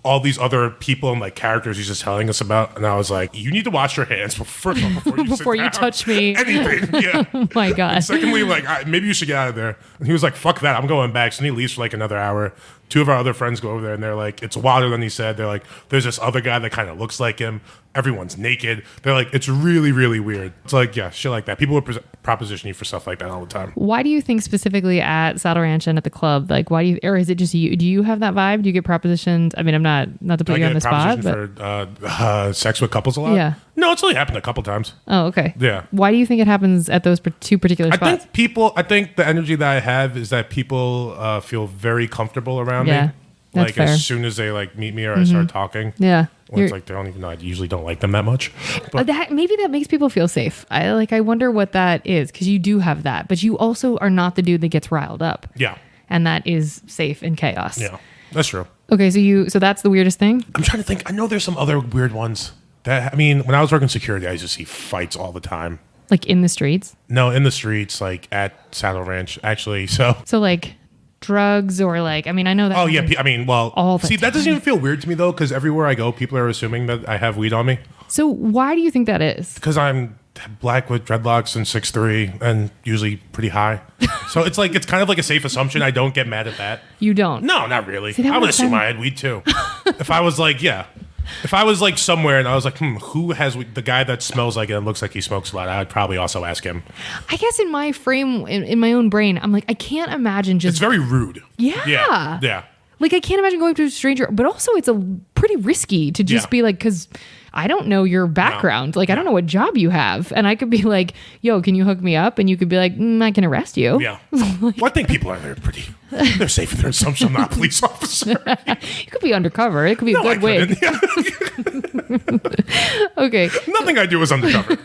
all these other people and like characters he's just telling us about. And I was like, you need to wash your hands before you touch me. Anything, yeah. Oh my God. And secondly, like, maybe you should get out of there. And he was like, fuck that, I'm going back. So then he leaves for like another hour. 2 of our other friends go over there, and they're like, it's wilder than he said. They're like, there's this other guy that kind of looks like him. Everyone's naked. They're like, it's really, really weird. It's like, yeah, shit like that. People would proposition you for stuff like that all the time. Why do you think specifically at Saddle Ranch and at the club, like why do you, or is it just you? Do you have that vibe? Do you get propositioned? I mean, I'm not to put you on the spot, but for sex with couples a lot. Yeah. No, it's only happened a couple times. Oh, okay. Yeah. Why do you think it happens at those 2 particular spots? I think the energy that I have is that people feel very comfortable around me. That's like fair. as soon as they like meet me or I start talking. Yeah. When it's like they don't even know. I usually don't like them that much. But Maybe that makes people feel safe. I wonder what that is, because you do have that, but you also are not the dude that gets riled up. Yeah. And that is safe in chaos. Yeah, that's true. Okay, so that's the weirdest thing? I'm trying to think. I know there's some other weird ones. I mean, when I was working security, I used to see fights all the time. Like in the streets? No, in the streets, like at Saddle Ranch, actually. So like drugs or like, I mean, I know that. Oh, yeah. I mean, well, all the see, that doesn't even feel weird to me, though, because everywhere I go, people are assuming that I have weed on me. So why do you think that is? Because I'm black with dreadlocks and 6'3" and usually pretty high. So it's like, it's kind of like a safe assumption. I don't get mad at that. You don't? No, not really. See, I would assume I had weed, too. If I was like, yeah. If I was like somewhere and I was like, who has the guy that smells like it and looks like he smokes a lot, I would probably also ask him. I guess in my frame, in my own brain, I'm like, I can't imagine just. It's very rude. Yeah. Yeah. Like, I can't imagine going to a stranger, but also it's a pretty risky to just be like, because I don't know your background. No. Like, I don't know what job you have. And I could be like, yo, can you hook me up? And you could be like, I can arrest you. Yeah. Well, I think people are there they're safe in their assumption. I'm not a police officer. You could be undercover. It could be a good wig. Yeah. Okay. Nothing I do is undercover.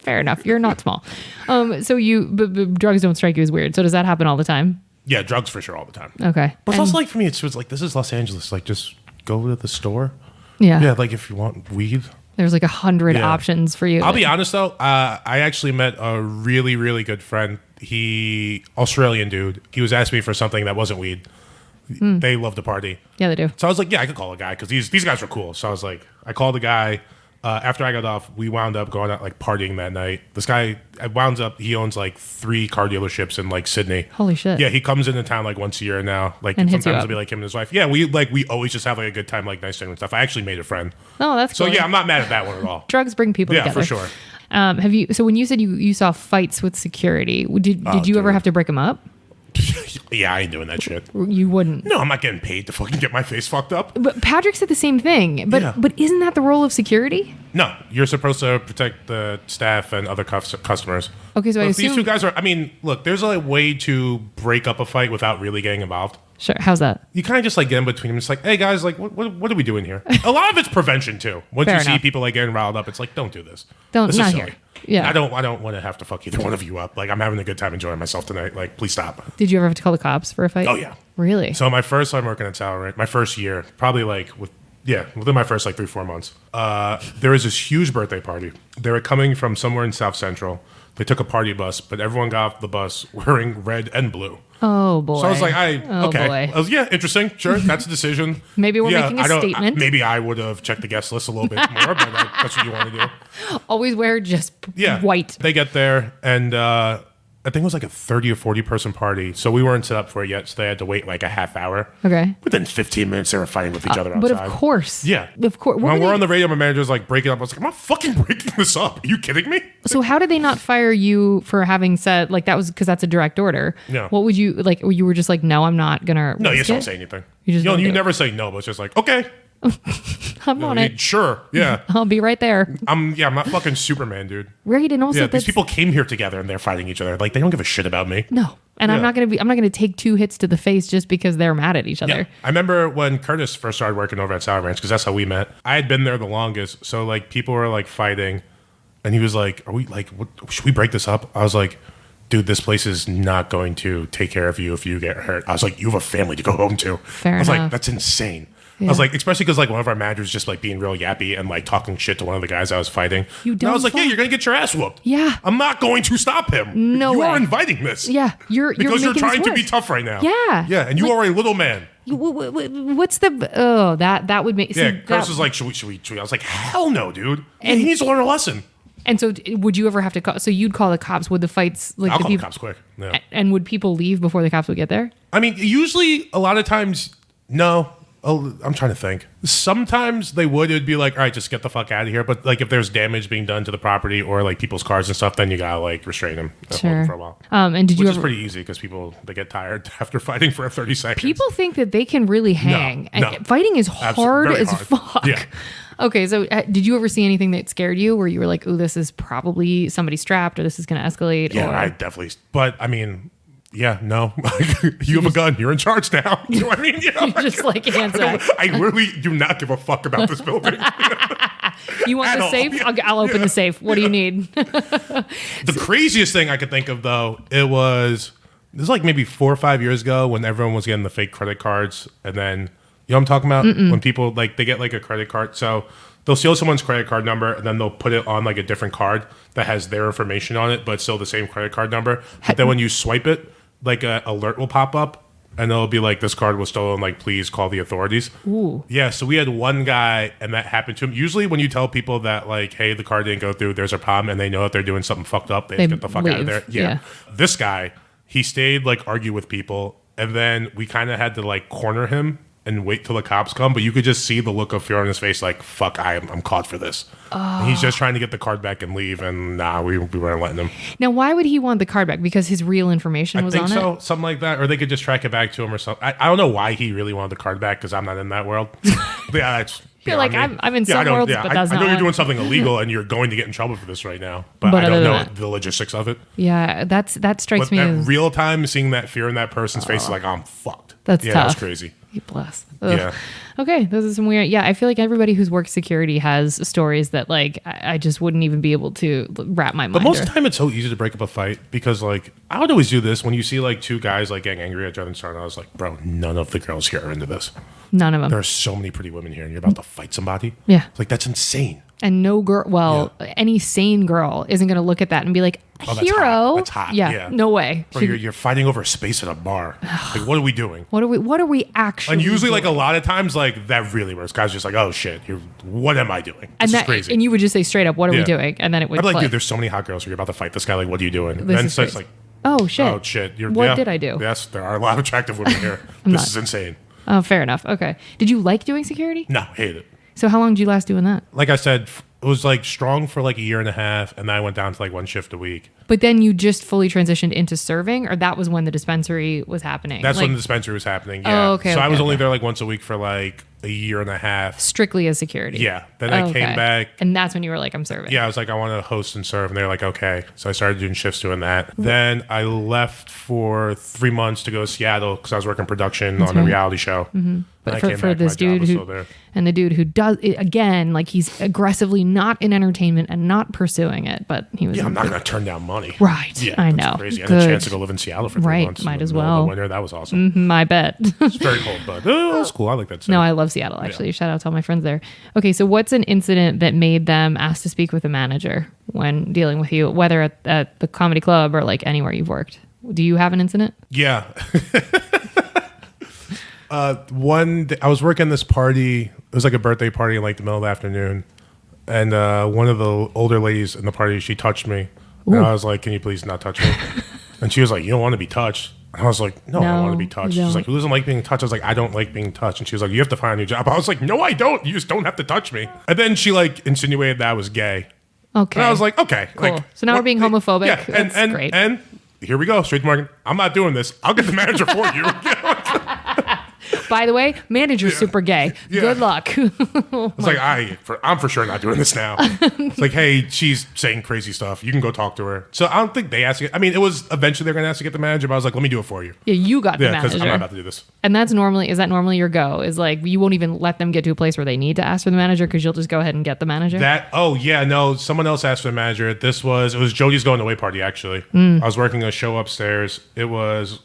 Fair enough. You're not small. So but drugs don't strike you as weird. So does that happen all the time? Yeah, drugs for sure all the time. Okay. But it's also like for me, it's like, this is Los Angeles. Like, just go to the store. Yeah. Yeah, like if you want weed. There's like 100 options for you. I'll be honest though, I actually met a really, really good friend. Australian dude. He was asking me for something that wasn't weed. They love to party. Yeah, they do. So I was like, yeah, I could call a guy because these guys were cool. So I was like, I called the guy. After I got off, we wound up going out like partying that night. This guy he owns like 3 car dealerships in like Sydney. Holy shit. Yeah, he comes into town like once a year now. Like and sometimes it'll be like him and his wife. Yeah, we always just have like a good time, like nice dinner and stuff. I actually made a friend. Oh, that's cool. So yeah, I'm not mad at that one at all. Drugs bring people together. Yeah, for sure. So when you said you saw fights with security, did you ever have to break them up? Yeah, I ain't doing that shit. You wouldn't. No, I'm not getting paid to fucking get my face fucked up. But Patrick said the same thing. But isn't that the role of security? No, you're supposed to protect the staff and other customers. Okay, so I assume these 2 guys are. I mean, look, there's a way to break up a fight without really getting involved. Sure. How's that? You kind of just like get in between them. It's like, hey guys, like, what are we doing here? A lot of it's prevention too. Once you see people like getting riled up, it's like, don't do this. This is silly. Here. Yeah. I don't want to have to fuck either one of you up. Like, I'm having a good time enjoying myself tonight. Like, please stop. Did you ever have to call the cops for a fight? Oh yeah. Really? So my first time working at Sour Ranch, my first year, probably like within my first like 3-4 months, there was this huge birthday party. They were coming from somewhere in South Central. They took a party bus, but everyone got off the bus wearing red and blue. Oh boy! So I was like, okay, boy. I was, yeah, interesting, sure, that's a decision. Maybe we're making a statement. Maybe I would have checked the guest list a little bit more, but that's what you want to do. Always wear just white. They get there, and I think it was like a 30 or 40 person party. So we weren't set up for it yet, so they had to wait like a half hour. Okay. Within 15 minutes, they were fighting with each other outside. But of course. Yeah. Of course. When we're on the radio, my manager's like breaking up. I was like, I'm not fucking breaking this up. Are you kidding me? So how did they not fire you for having said, like, that was because that's a direct order? Yeah. What would you, like, you were just like, no, I'm not going to No, you just don't say anything. You just you never say no, but it's just like, okay. I'm on it. Sure. Yeah. I'll be right there. I'm not fucking Superman, dude. Right. And also these people came here together and they're fighting each other. Like, they don't give a shit about me. No. And I'm not gonna take 2 hits to the face just because they're mad at each other. Yeah. I remember when Curtis first started working over at Sour Ranch, because that's how we met. I had been there the longest, so like people were like fighting, and he was like, "Are we like? What, should we break this up?" I was like, "Dude, this place is not going to take care of you if you get hurt." I was like, "You have a family to go home to." Fair I was enough. like, "That's insane." Yeah. I was like, especially because like one of our managers just like being real yappy and like talking shit to one of the guys I was fighting. And I was like, "Yeah, you're gonna get your ass whooped." Yeah. I'm not going to stop him. No you way. are inviting this. Yeah, because you're making trying this to be worse. tough right now. Yeah. Yeah, and you are a little man. What's the that would make Yeah, see, Curtis that, was like, should we? I was like, hell no, dude. And he needs to learn a lesson. And so would you ever have to call? So you'd call the cops? Would the fights like I'll the call the people, cops quick. Yeah. And would people leave before the cops would get there? I mean, usually a lot of times, no. Oh, I'm trying to think. Sometimes they would. It would be like, all right, just get the fuck out of here. But like, if there's damage being done to the property or like people's cars and stuff, then you gotta like restrain them Sure. for a while. And did you Which is ever? pretty easy because they get tired after fighting for 30 seconds. People think that they can really hang, no. and fighting is hard Very as hard. fuck. Yeah. Okay, so did you ever see anything that scared you, where you were like, "Ooh, this is probably somebody strapped, or this is going to escalate"? Yeah, or... I definitely. But I mean, yeah, no. You have a gun. You're in charge now. You know what I mean? Yeah. You're just like hands up. I literally do not give a fuck about this building. You want At the all. safe? Yeah. I'll open the safe. What do you need? The craziest thing I could think of, though, this was like maybe 4 or 5 years ago when everyone was getting the fake credit cards. And then, you know what I'm talking about? When people, like, they get, like, a credit card. So they'll steal someone's credit card number, and then they'll put it on, like, a different card that has their information on it, but it's still the same credit card number. But then when you swipe it, like, an alert will pop up. And it'll be like, this card was stolen, like, please call the authorities. Ooh. Yeah, so we had one guy, and that happened to him. Usually when you tell people that, like, hey, the card didn't go through, there's a problem, and they know that they're doing something fucked up, they just get the fuck out of leave. there. Yeah. This guy, he stayed, like, argue with people, and then we kind of had to, like, corner him and wait till the cops come, but you could just see the look of fear on his face, like, fuck, I'm caught for this. And he's just trying to get the card back and leave, and we weren't letting him. Now, why would he want the card back? Because his real information I was think on so, it? something like that, or they could just track it back to him or something. I don't know why he really wanted the card back, because I'm not in that world. Yeah, it's You're like, beyond me. I'm in some worlds, but that's I not know you're one. doing something illegal, and you're going to get in trouble for this right now, but But I other don't than know that- the logistics of it. Yeah, that strikes But me at as... real time, seeing that fear in that person's face is like, I'm fucked. That's That was tough. crazy. Bless. Ugh. Yeah. Okay, those are some weird. Yeah, I feel like everybody who's worked security has stories that like I just wouldn't even be able to wrap my mind. But most of around. the time, it's so easy to break up a fight because, like, I would always do this when you see like two guys like getting angry at each other and starting. I was like, bro, none of the girls here are into this. None of them. There are so many pretty women here, and you're about to fight somebody. Yeah. It's like, that's insane. And no girl, any sane girl isn't going to look at that and be like, Oh, that's hero. hot. That's hot. Yeah, Yeah. no way. Bro, you're fighting over space at a bar. Like, what are we doing? What are we actually And usually, like, a doing? lot of times, like, that really works. Guys are just like, oh, shit, what am I doing? And This is crazy. and you would just say straight up, what are we Yeah. doing? And then it would I'd be like, click. dude, there's so many hot girls here. You're about to fight this guy. Like, what are you doing? And This then is so it's crazy. like, Oh shit. oh, shit. What did I do? Yes, there are a lot of attractive women here. This is insane. Oh, fair enough. Okay. Did you like doing security? No, hate it. So how long did you last doing that? Like I said, it was like strong for like a year and a half, and then I went down to like one shift a week. But then you just fully transitioned into serving, or that was when the dispensary was happening? That's like, when the dispensary was happening. Yeah. Oh, okay, So I okay, was only okay. there like once a week for like a year and a half. strictly as security. Yeah. Then I Okay. came back. And that's when you were like, I'm serving. Yeah, I was like, I want to host and serve. And they're like, okay. So I started doing shifts doing that. Then I left for 3 months to go to Seattle because I was working production on a right. reality show. Mm-hmm. But for this dude who, and the dude who does it, again, like he's aggressively not in entertainment and not pursuing it, but he was. Yeah, I'm not going to turn down money. Right. Yeah, I that's know. crazy. And Good. a chance to go live in Seattle for 3 Right, months. might in as the middle of well. the winter. That was awesome. I bet. It's very cold, but that's cool. I like that city. No, I love Seattle, actually. Shout out to all my friends there. Okay, so what's an incident that made them ask to speak with a manager when dealing with you, whether at the comedy club or like anywhere you've worked? Do you have an incident? Yeah. One day, I was working this party. It was like a birthday party in like the middle of the afternoon. And one of the older ladies in the party, she touched me. And I was like, can you please not touch me? And she was like, you don't want to be touched. And I was like, no, I don't want to be touched. you She's don't. like, who doesn't like being touched? I was like, I don't like being touched. And she was like, you have to find a new job. I was like, no, I don't. You just don't have to touch me. And then she like insinuated that I was gay. Okay. And I was like, okay. Cool. Like, So now we're being homophobic. Yeah, That's great. And here we go. Straight to Morgan. I'm not doing this. I'll get the manager for you. By the way, manager's super gay. Yeah. Good luck. It's like, I'm for sure not doing this now. It's like, hey, she's saying crazy stuff. You can go talk to her. So I don't think they asked to get, I mean, it was eventually they're going to ask to get the manager, but I was like, let me do it for you. Yeah, you got the Yeah, because manager. I'm not about to do this. And is that normally your go? Is like, you won't even let them get to a place where they need to ask for the manager because you'll just go ahead and get the manager? No, someone else asked for the manager. It was Jody's going away party, actually. I was working a show upstairs. It was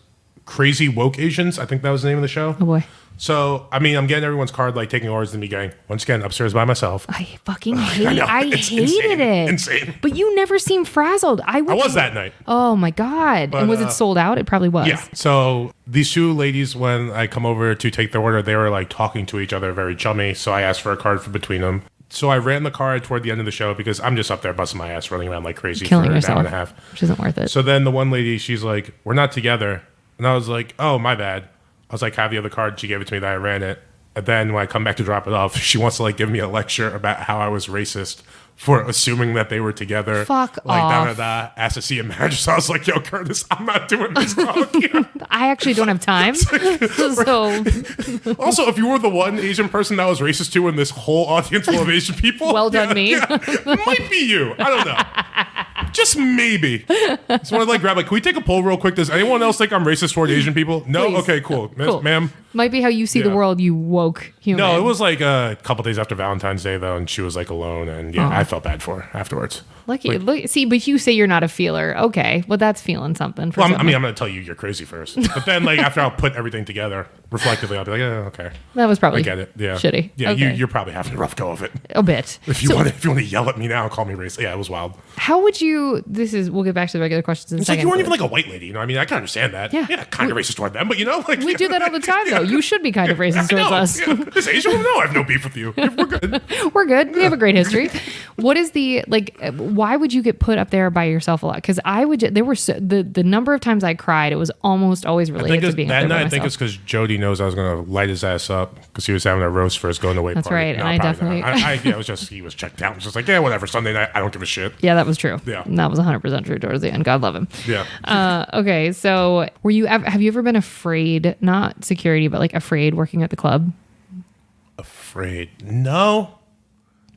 Crazy Woke Asians. I think that was the name of the show. Oh boy. So, I mean, I'm getting everyone's card, like taking orders and me going, once again, upstairs by myself. I fucking hated It's hated it. Insane. But you never seemed frazzled. I was that night. Oh my God. But, and was it sold out? It probably was. Yeah. So these two ladies, when I come over to take their order, they were like talking to each other, very chummy. So I asked for a card for between them. So I ran the card toward the end of the show because I'm just up there busting my ass, running around like crazy Killing for yourself, an hour and a half. Which isn't worth it. So then the one lady, she's like, we're not together. And I was like, oh, my bad. I was like, have the other card. She gave it to me, that I ran it. And then when I come back to drop it off, she wants to like give me a lecture about how I was racist for assuming that they were together. Fuck like, off. Asked to see a manager. So I was like, yo, Curtis, I'm not doing this talk here. I actually don't have time. So Also, if you were the one Asian person that was racist to in this whole audience full of Asian people, well done, me. It might be you. I don't know. Just maybe. Just want to like grab like, can we take a poll real quick? Does anyone else think I'm racist toward Asian people? No? Please. Okay, cool. Cool. Ma'am. Might be how you see the Yeah. world, you woke human. No, it was like a couple days after Valentine's Day though, and she was like alone, and yeah, I felt bad for her afterwards. See, but you say you're not a feeler. Okay, well, that's feeling something. For Well, I'm someone. going to tell you you're crazy first, but then like after I'll put everything together reflectively, I'll be like, yeah, okay, That was probably I get it. Yeah, shitty. Yeah, Okay. you're probably having a rough go of it. A bit. If you want to yell at me now and call me racist, yeah, it was wild. How would you? We'll get back to the regular questions in a It's like second. you weren't even like a white lady, you know? I mean, I can understand that. Yeah. kind of racist toward them, but you know, like we do that all the time, though. You should be kind of racist towards us. Yeah. This Asian woman, no, I have no beef with you. We're good. We're good. We have a great history. What is the why would you get put up there by yourself a lot? Because I would. There were the number of times I cried. It was almost always related to being up that there by night. I myself. think it's because Jody knows I was going to light his ass up because he was having a roast for his going away That's party. right, No, and I probably definitely- not. Yeah, it was just he was checked out. It was just like, yeah, whatever. Sunday night, I don't give a shit. Yeah, that was true. Yeah. And that was 100% true towards the end. God love him. Yeah. Okay, so have you ever been afraid, not security, but like afraid working at the club? Afraid? No,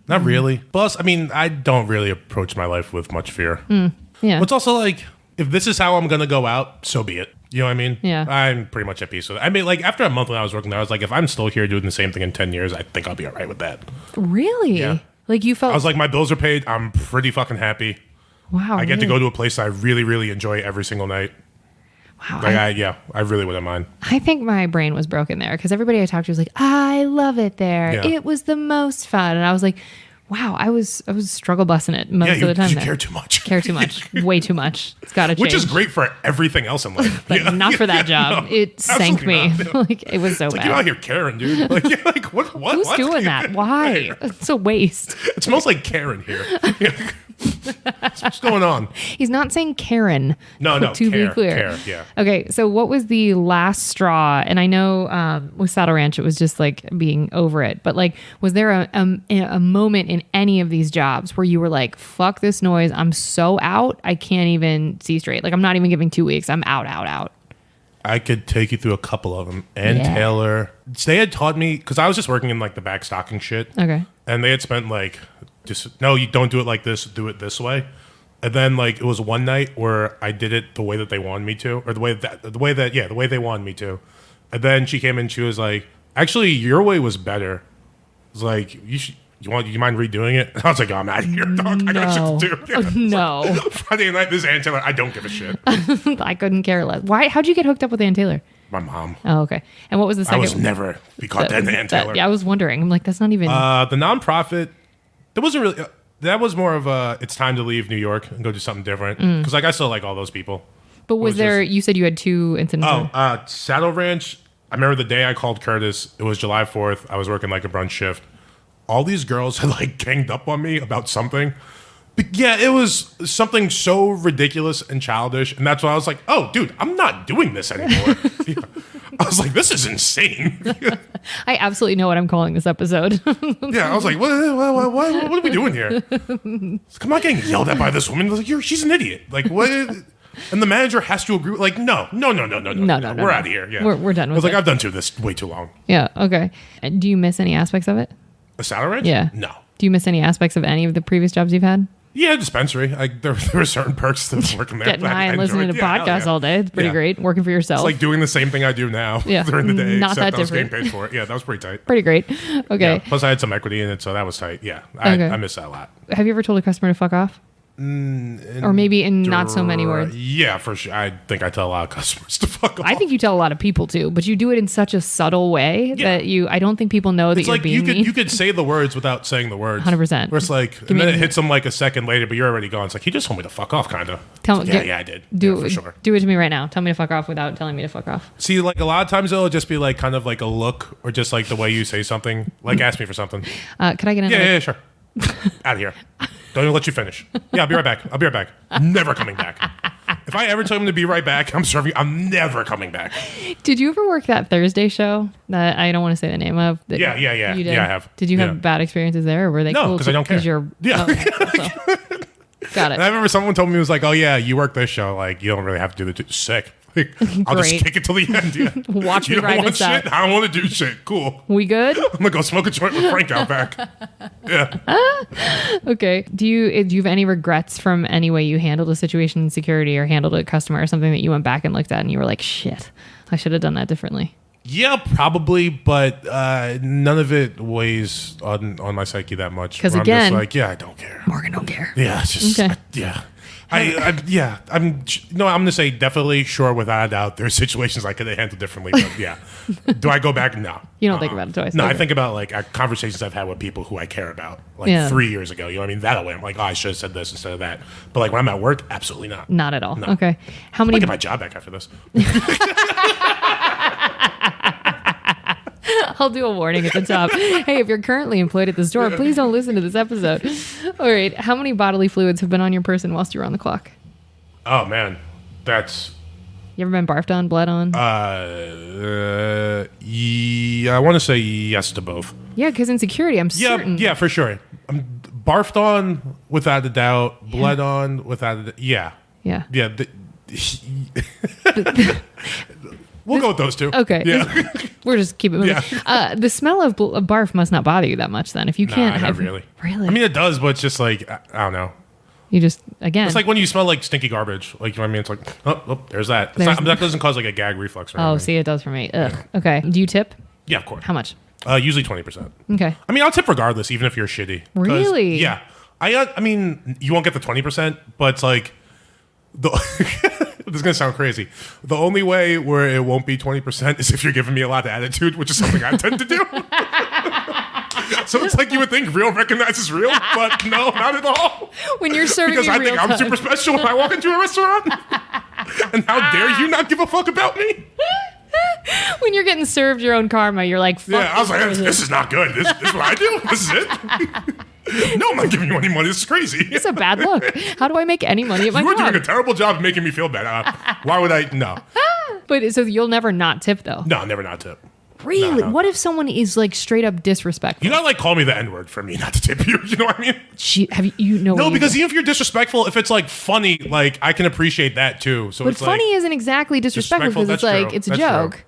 not really. Plus, I mean, I don't really approach my life with much fear. Yeah. But it's also like, if this is how I'm going to go out, so be it. You know what I mean? Yeah. I'm pretty much at peace with it. I mean, like, after a month when I was working there, I was like, if I'm still here doing the same thing in 10 years, I think I'll be all right with that. Really? Yeah. Like you felt? I was like, my bills are paid. I'm pretty fucking happy. wow. I get to really? go to a place I really, really enjoy every single night. Wow. Like, I really wouldn't mind. I think my brain was broken there because everybody I talked to was like, I love it there. Yeah. It was the most fun. And I was like, wow, I was struggle busing it most Yeah, of the time you there. care too much. Care too much. Way too much. It's got to change. Which is great for everything else in life. But not for that job. No, it sank me. absolutely not. Like it was so It's like, bad. you're out here Karen, dude. Like, yeah, like what? Who's what? doing that? Why? It's a waste. It smells like Karen here. What's going on? He's not saying Karen. No, To care, be clear. care, yeah. Okay, so what was the last straw? And I know with Saddle Ranch, it was just like being over it. But like, was there a moment in any of these jobs where you were like, "Fuck this noise! I'm so out. I can't even see straight. Like, I'm not even giving 2 weeks. I'm out." I could take you through a couple of them. And Yeah. Taylor, they had taught me, because I was just working in like the back stocking shit. Okay. And they had spent like, just, no, you don't do it like this, do it this way. And then like, it was one night where I did it the way that they wanted me to, or the way they wanted me to. And then she came in, she was like, actually, your way was better. It was like, you mind redoing it? And I was like, oh, I'm out of here, dog. I got shit to do. Yeah. No. Friday night, this Ann Taylor, I don't give a shit. I couldn't care less. Why? How'd you get hooked up with Ann Taylor? My mom. Oh, okay. And what was the I second? was never be caught dead in Ann Taylor. Yeah, I was wondering. I'm like, that's not even. The nonprofit, that wasn't really. That was more of a. It's time to leave New York and go do something different. Because like I still like all those people. but was there? You said you had 2 incidents. Saddle Ranch. I remember the day I called Curtis. It was July 4th. I was working like a brunch shift. All these girls had like ganged up on me about something. But yeah, it was something so ridiculous and childish, and that's why I was like, "Oh, dude, I'm not doing this anymore." Yeah. I was like, "This is insane." I absolutely know what I'm calling this episode. Yeah, I was like, what are we doing here? I'm not getting yelled at by this woman. Like, she's an idiot. Like, what? And the manager has to agree. Like, no. We're out of here. Yeah. We're done with I was like, it. I've done this way too long. Yeah. Okay. And do you miss any aspects of it? A salary range? Yeah. No. Do you miss any aspects of any of the previous jobs you've had? Yeah, dispensary. There were certain perks to working there. Getting high and listening to podcasts all day. It's pretty great. Working for yourself. It's like doing the same thing I do now during the day. Not that I was different. getting paid for it. Yeah, that was pretty tight. Pretty great. Okay. Yeah, plus, I had some equity in it, so that was tight. Yeah, I miss that a lot. Have you ever told a customer to fuck off? Or maybe in not so many words. Yeah, for sure. I think I tell a lot of customers to fuck off. I think you tell a lot of people too, but you do it in such a subtle way that I don't think people know that it's you're like being mean. you could say the words without saying the words. 100%. Where it's like, and then it hits them like a second later, but you're already gone. It's like, he just told me to fuck off, kind of. Yeah, I did. For sure. Do it to me right now. Tell me to fuck off without telling me to fuck off. See, like a lot of times it'll just be like kind of like a look or just like the way you say something. Like, ask me for something. Could I get another? Yeah, sure. Out of here. Don't even let you finish. Yeah, I'll be right back. Never coming back. If I ever tell him to be right back, I'm never coming back. Did you ever work that Thursday show that I don't want to say the name of? Yeah. You did? Yeah, I have. Did you have bad experiences there, or were they cool? No, because I don't care. You're, yeah. Got it. And I remember someone told me, it was like, oh, yeah, you work this show. Like, you don't really have to do the sick. Like, I'll just kick it till the end. Yeah. Watch me ride this out. Shit? I don't want to do shit. Cool. We good? I'm going to go smoke a joint with Frank out back. Yeah. Okay. Do you have any regrets from any way you handled a situation in security or handled a customer or something that you went back and looked at and you were like, shit, I should have done that differently? Yeah, probably, but none of it weighs on my psyche that much. Because again, I'm just like, yeah, I don't care. Morgan don't care. Yeah, it's just, okay. I'm going to say definitely, sure, without a doubt, there's situations I could have handled differently, but yeah. Do I go back? No. You don't think about it twice? No, okay. I think about like conversations I've had with people who I care about, like 3 years ago. You know what I mean? That way, I'm like, oh, I should have said this instead of that. But like when I'm at work, absolutely not. Not at all. No. Okay. How many? I'll get my job back after this. I'll do a warning at the top. Hey, if you're currently employed at the store, please don't listen to this episode. All right. How many bodily fluids have been on your person whilst you were on the clock? Oh, man. That's... You ever been barfed on, bled on? Yeah, I want to say yes to both. Yeah, because in security, I'm certain. Yeah, for sure. I'm barfed on without a doubt. Bled on without a doubt. Yeah. Yeah. Yeah. We'll go with those two. Okay. Yeah. We're just keeping moving. Yeah. The smell of barf must not bother you that much then. If you can't not really. Really? I mean, it does, but it's just like, I don't know. You just, again. It's like when you smell like stinky garbage. Like, you know what I mean? It's like, oh there's that. That doesn't cause like a gag reflex or anything. Oh, see, it does for me. Ugh. Okay. Do you tip? Yeah, of course. How much? Usually 20%. Okay. I mean, I'll tip regardless, even if you're shitty. Really? Yeah. I mean, you won't get the 20%, but it's like, this is going to sound crazy. The only way where it won't be 20% is if you're giving me a lot of attitude, which is something I tend to do. So it's like you would think real recognizes real, but no, not at all. When you're serving because I think I'm super special when I walk into a restaurant. And how dare you not give a fuck about me? When you're getting served your own karma, you're like, fuck. Yeah, I was like, this is not good. This is what I do? This is it? No, I'm not giving you any money. This is crazy. It's a bad look. How do I make any money at my job? You were job? doing a terrible job of making me feel bad. Why would I? No. But so you'll never not tip though? No, never not tip. Really? No. What if someone is like straight up disrespectful? You gotta like call me the N-word for me not to tip you. You know what I mean? Have you know? No, because even if you're disrespectful, if it's like funny, like I can appreciate that too. So but it's funny like, isn't exactly disrespectful because it's like true. it's a That's joke. True.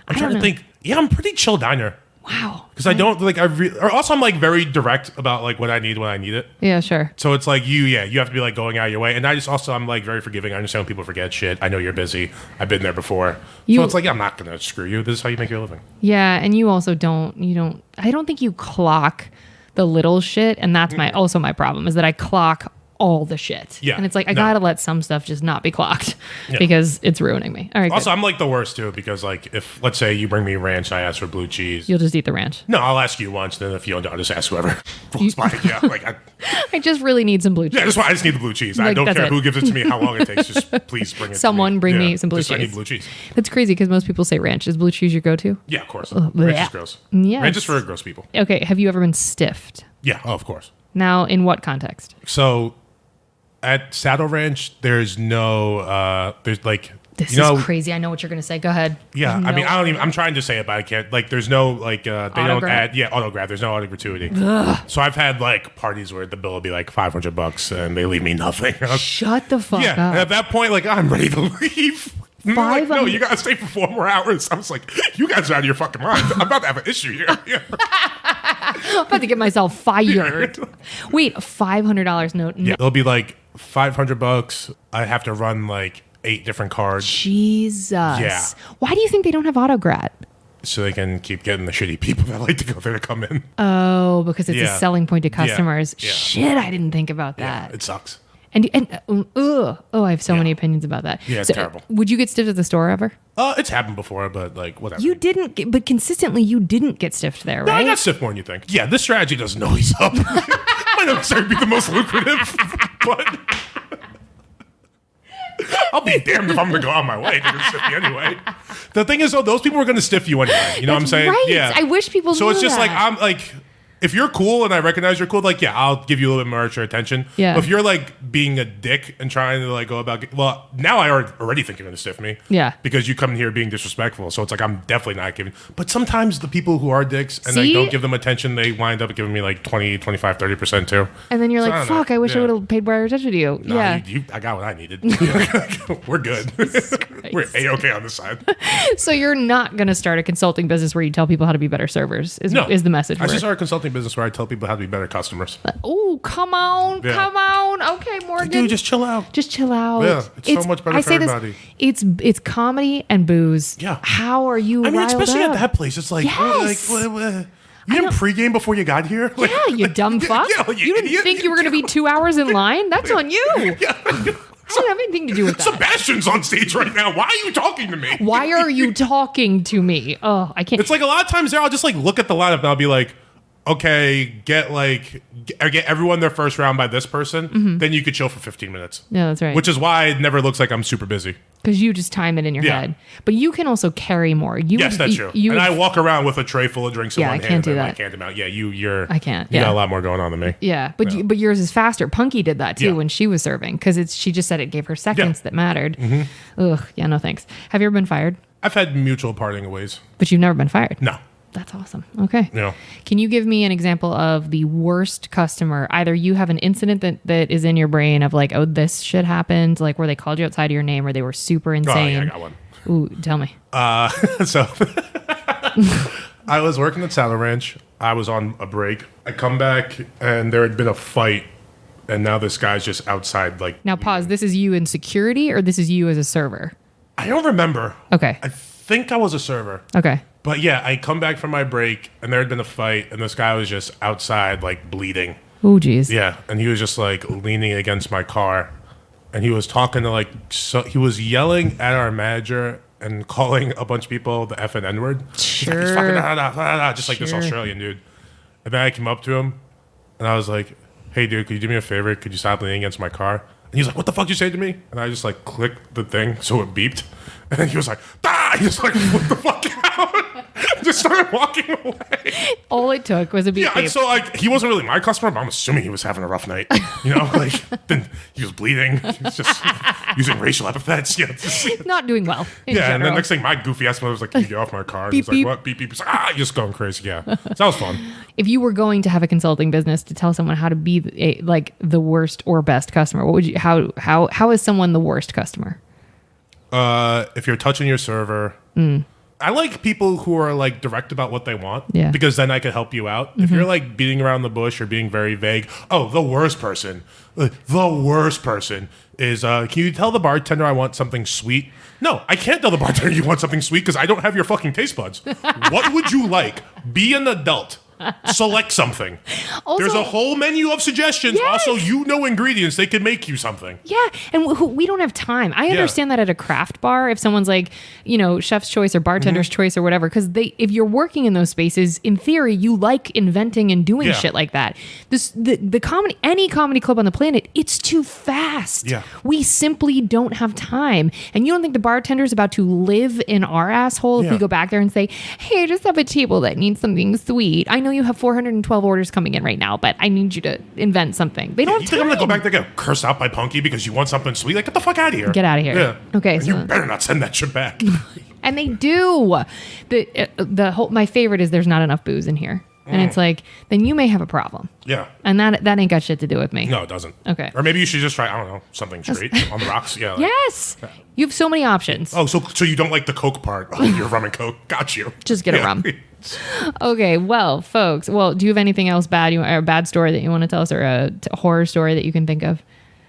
I'm trying to think. Yeah, I'm pretty chill diner. Wow. Because I don't like or also I'm like very direct about like what I need when I need it. Yeah, sure. So it's like you have to be like going out of your way, and I'm like very forgiving. I understand when people forget shit. I know you're busy. I've been there before. So it's like I'm not gonna screw you. This is how you make your living. Yeah, and you also don't. I don't think you clock the little shit, and that's also my problem is that I clock all the shit. Yeah. And it's like I gotta let some stuff just not be clocked because it's ruining me. All right. Also, good. I'm like the worst too because like if let's say you bring me ranch, I ask for blue cheese. You'll just eat the ranch. No, I'll ask you once. Then if you don't, I'll just ask whoever. Yeah, like I just really need some blue cheese. Yeah, that's why I just need the blue chease. I don't care who gives it to me, how long it takes. Just please bring it. Someone to me. bring me some blue cheese. I need blue cheese. That's crazy because most people say ranch. Is blue cheese your go-to? Yeah, of course. Ranch is gross. Yes. Ranch is for gross people. Okay. Have you ever been stiffed? Yeah, of course. Now, in what context? So, at Saddle Ranch, there's no, there's like This is crazy. I know what you're going to say. Go ahead. Yeah, I mean, I don't even. I'm trying to say it, but I can't. Like, there's no like they don't add. Yeah, autograph. There's no auto gratuity. So I've had like parties where the bill will be like $500 and they leave me nothing. Shut the fuck up. And at that point, like I'm ready to leave. Like, no, you gotta stay for 4 more hours. I was like, you guys are out of your fucking mind. I'm about to have an issue here. Yeah. I'm about to get myself fired. Wait, $500 note. Yeah, it'll be like $500. I have to run like 8 different cards. Jesus. Yeah. Why do you think they don't have autograt? So they can keep getting the shitty people that like to go there to come in. Oh, because it's a selling point to customers. Yeah. Shit, I didn't think about that. Yeah, it sucks. I have so many opinions about that. Yeah, it's terrible. Would you get stiffed at the store ever? It's happened before, but like whatever. You didn't, but consistently you didn't get stiffed there, No, right? I got stiffed more than you think. Yeah, this strategy doesn't always up. Might not necessarily be the most lucrative, but I'll be damned if I'm going to go out of my way to stiff you anyway. The thing is, though, those people are going to stiff you anyway. You know what I'm saying? Right. Yeah. I wish people So knew it's just that. like, I'm like, if you're cool and I recognize you're cool, like, yeah, I'll give you a little bit more extra attention. Yeah. But if you're like being a dick and trying to like go about, well, now I already think you're going to stiff me. Yeah. Because you come in here being disrespectful. So it's like, I'm definitely not giving. But sometimes the people who are dicks and I See? don't give them attention, they wind up giving me like 20, 25, 30% too. And then you're So like, fuck, I wish I would have paid more attention to you. No, yeah. I got what I needed. We're good. We're A-okay on this side. So you're not going to start a consulting business where you tell people how to be better servers is the message. I should start a consulting business where I tell people how to be better customers. Oh, come on. Yeah. Come on. Okay, Morgan. Dude, just chill out. Just chill out. Yeah, it's so much better for everybody. It's comedy and booze. Yeah. How are you I mean, riled especially up? at that place. It's like, Yes. you didn't pregame before you got here? Like, Yeah, you dumb fuck. Yeah, you didn't idiot. think you were going to be 2 hours in line? That's on you. Yeah. I don't have anything to do with that. Sebastian's on stage right now. Why are you talking to me? Why are you talking to me? Oh, I can't. It's like a lot of times there, I'll just like look at the lineup and I'll be like, okay, get everyone their first round by this person, then you could chill for 15 minutes. Yeah, that's right. Which is why it never looks like I'm super busy. Because you just time it in your head. But you can also carry more. Yes, that's true. And I walk around with a tray full of drinks in one hand. I can't do and that. I can't amount. Yeah, you're. I can't. You Yeah. got a lot more going on than me. Yeah, but but yours is faster. Punky did that too Yeah. when she was serving because she just said it gave her seconds that mattered. Ugh, yeah, no thanks. Have you ever been fired? I've had mutual parting of ways. But you've never been fired. No. That's awesome. Okay. No. Can you give me an example of the worst customer? Either you have an incident that is in your brain of like, oh, this shit happened, like where they called you outside of your name or they were super insane. Oh, yeah, I got one. Ooh, tell me. So I was working at Saddle Ranch. I was on a break. I come back and there had been a fight. And now this guy's just outside like. Now pause. This is you in security or this is you as a server? I don't remember. Okay. I think I was a server. Okay. But yeah, I come back from my break and there had been a fight and this guy was just outside like bleeding. Oh, geez. Yeah, and he was just like leaning against my car and he was talking to he was yelling at our manager and calling a bunch of people the F and N word. Sure. He's fucking just like this Sure. Australian dude. And then I came up to him and I was like, hey dude, could you do me a favor? Could you stop leaning against my car? And he's like, what the fuck did you say to me? And I just like clicked the thing so it beeped. And then he was like, ah! He just like flipped the fuck out. Just started walking away. All it took was a beep. Yeah, and so like he wasn't really my customer, but I'm assuming he was having a rough night. You know, like then he was bleeding. He was just using racial epithets. Yeah, Not doing well. In yeah. And general. then next thing, my goofy ass mother was like, "Can you get off my car?" Beep, He's like, beep. "What?" Beep beep. He's like, just going crazy. Yeah, so that was fun. If you were going to have a consulting business to tell someone how to be like the worst or best customer, what would you? How is someone the worst customer? If you're touching your server. I like people who are like direct about what they want, Yeah. because then I can help you out. If you're like beating around the bush or being very vague, the worst person is, can you tell the bartender I want something sweet? No, I can't tell the bartender you want something sweet because I don't have your fucking taste buds. What would you like? Be an adult. Select something. Also, There's a whole menu of suggestions. Yes. Also, ingredients. They can make you something. yeah, and we don't have time. I understand that at a craft bar, if someone's like, chef's choice or bartender's choice or whatever, because if you're working in those spaces, in theory, you like inventing and doing Yeah. shit like that. The comedy, any comedy club on the planet, it's too fast. Yeah. We simply don't have time. And you don't think the bartender's about to live in our asshole if Yeah. we go back there and say, hey, I just have a table that needs something sweet. I know you have 412 orders coming in right right now, but I need you to invent something. They don't You think I'm gonna go back there and get cursed out by Punky because you want something sweet? Like, get the fuck out of here. Get out of here. Yeah. Okay. And So you better not send that shit back. and they do. The whole my favorite is there's not enough booze in here. And it's like, then you may have a problem. Yeah. And that ain't got shit to do with me. No, it doesn't. Okay. Or maybe you should just try, I don't know, something straight on the rocks. Yeah. Like, Yes. You have so many options. oh, so you don't like the Coke part of your rum and Coke. Got you. Just get a rum. Okay, well, folks. Well, do you have anything else bad, or a bad story that you want to tell us, or a horror story that you can think of?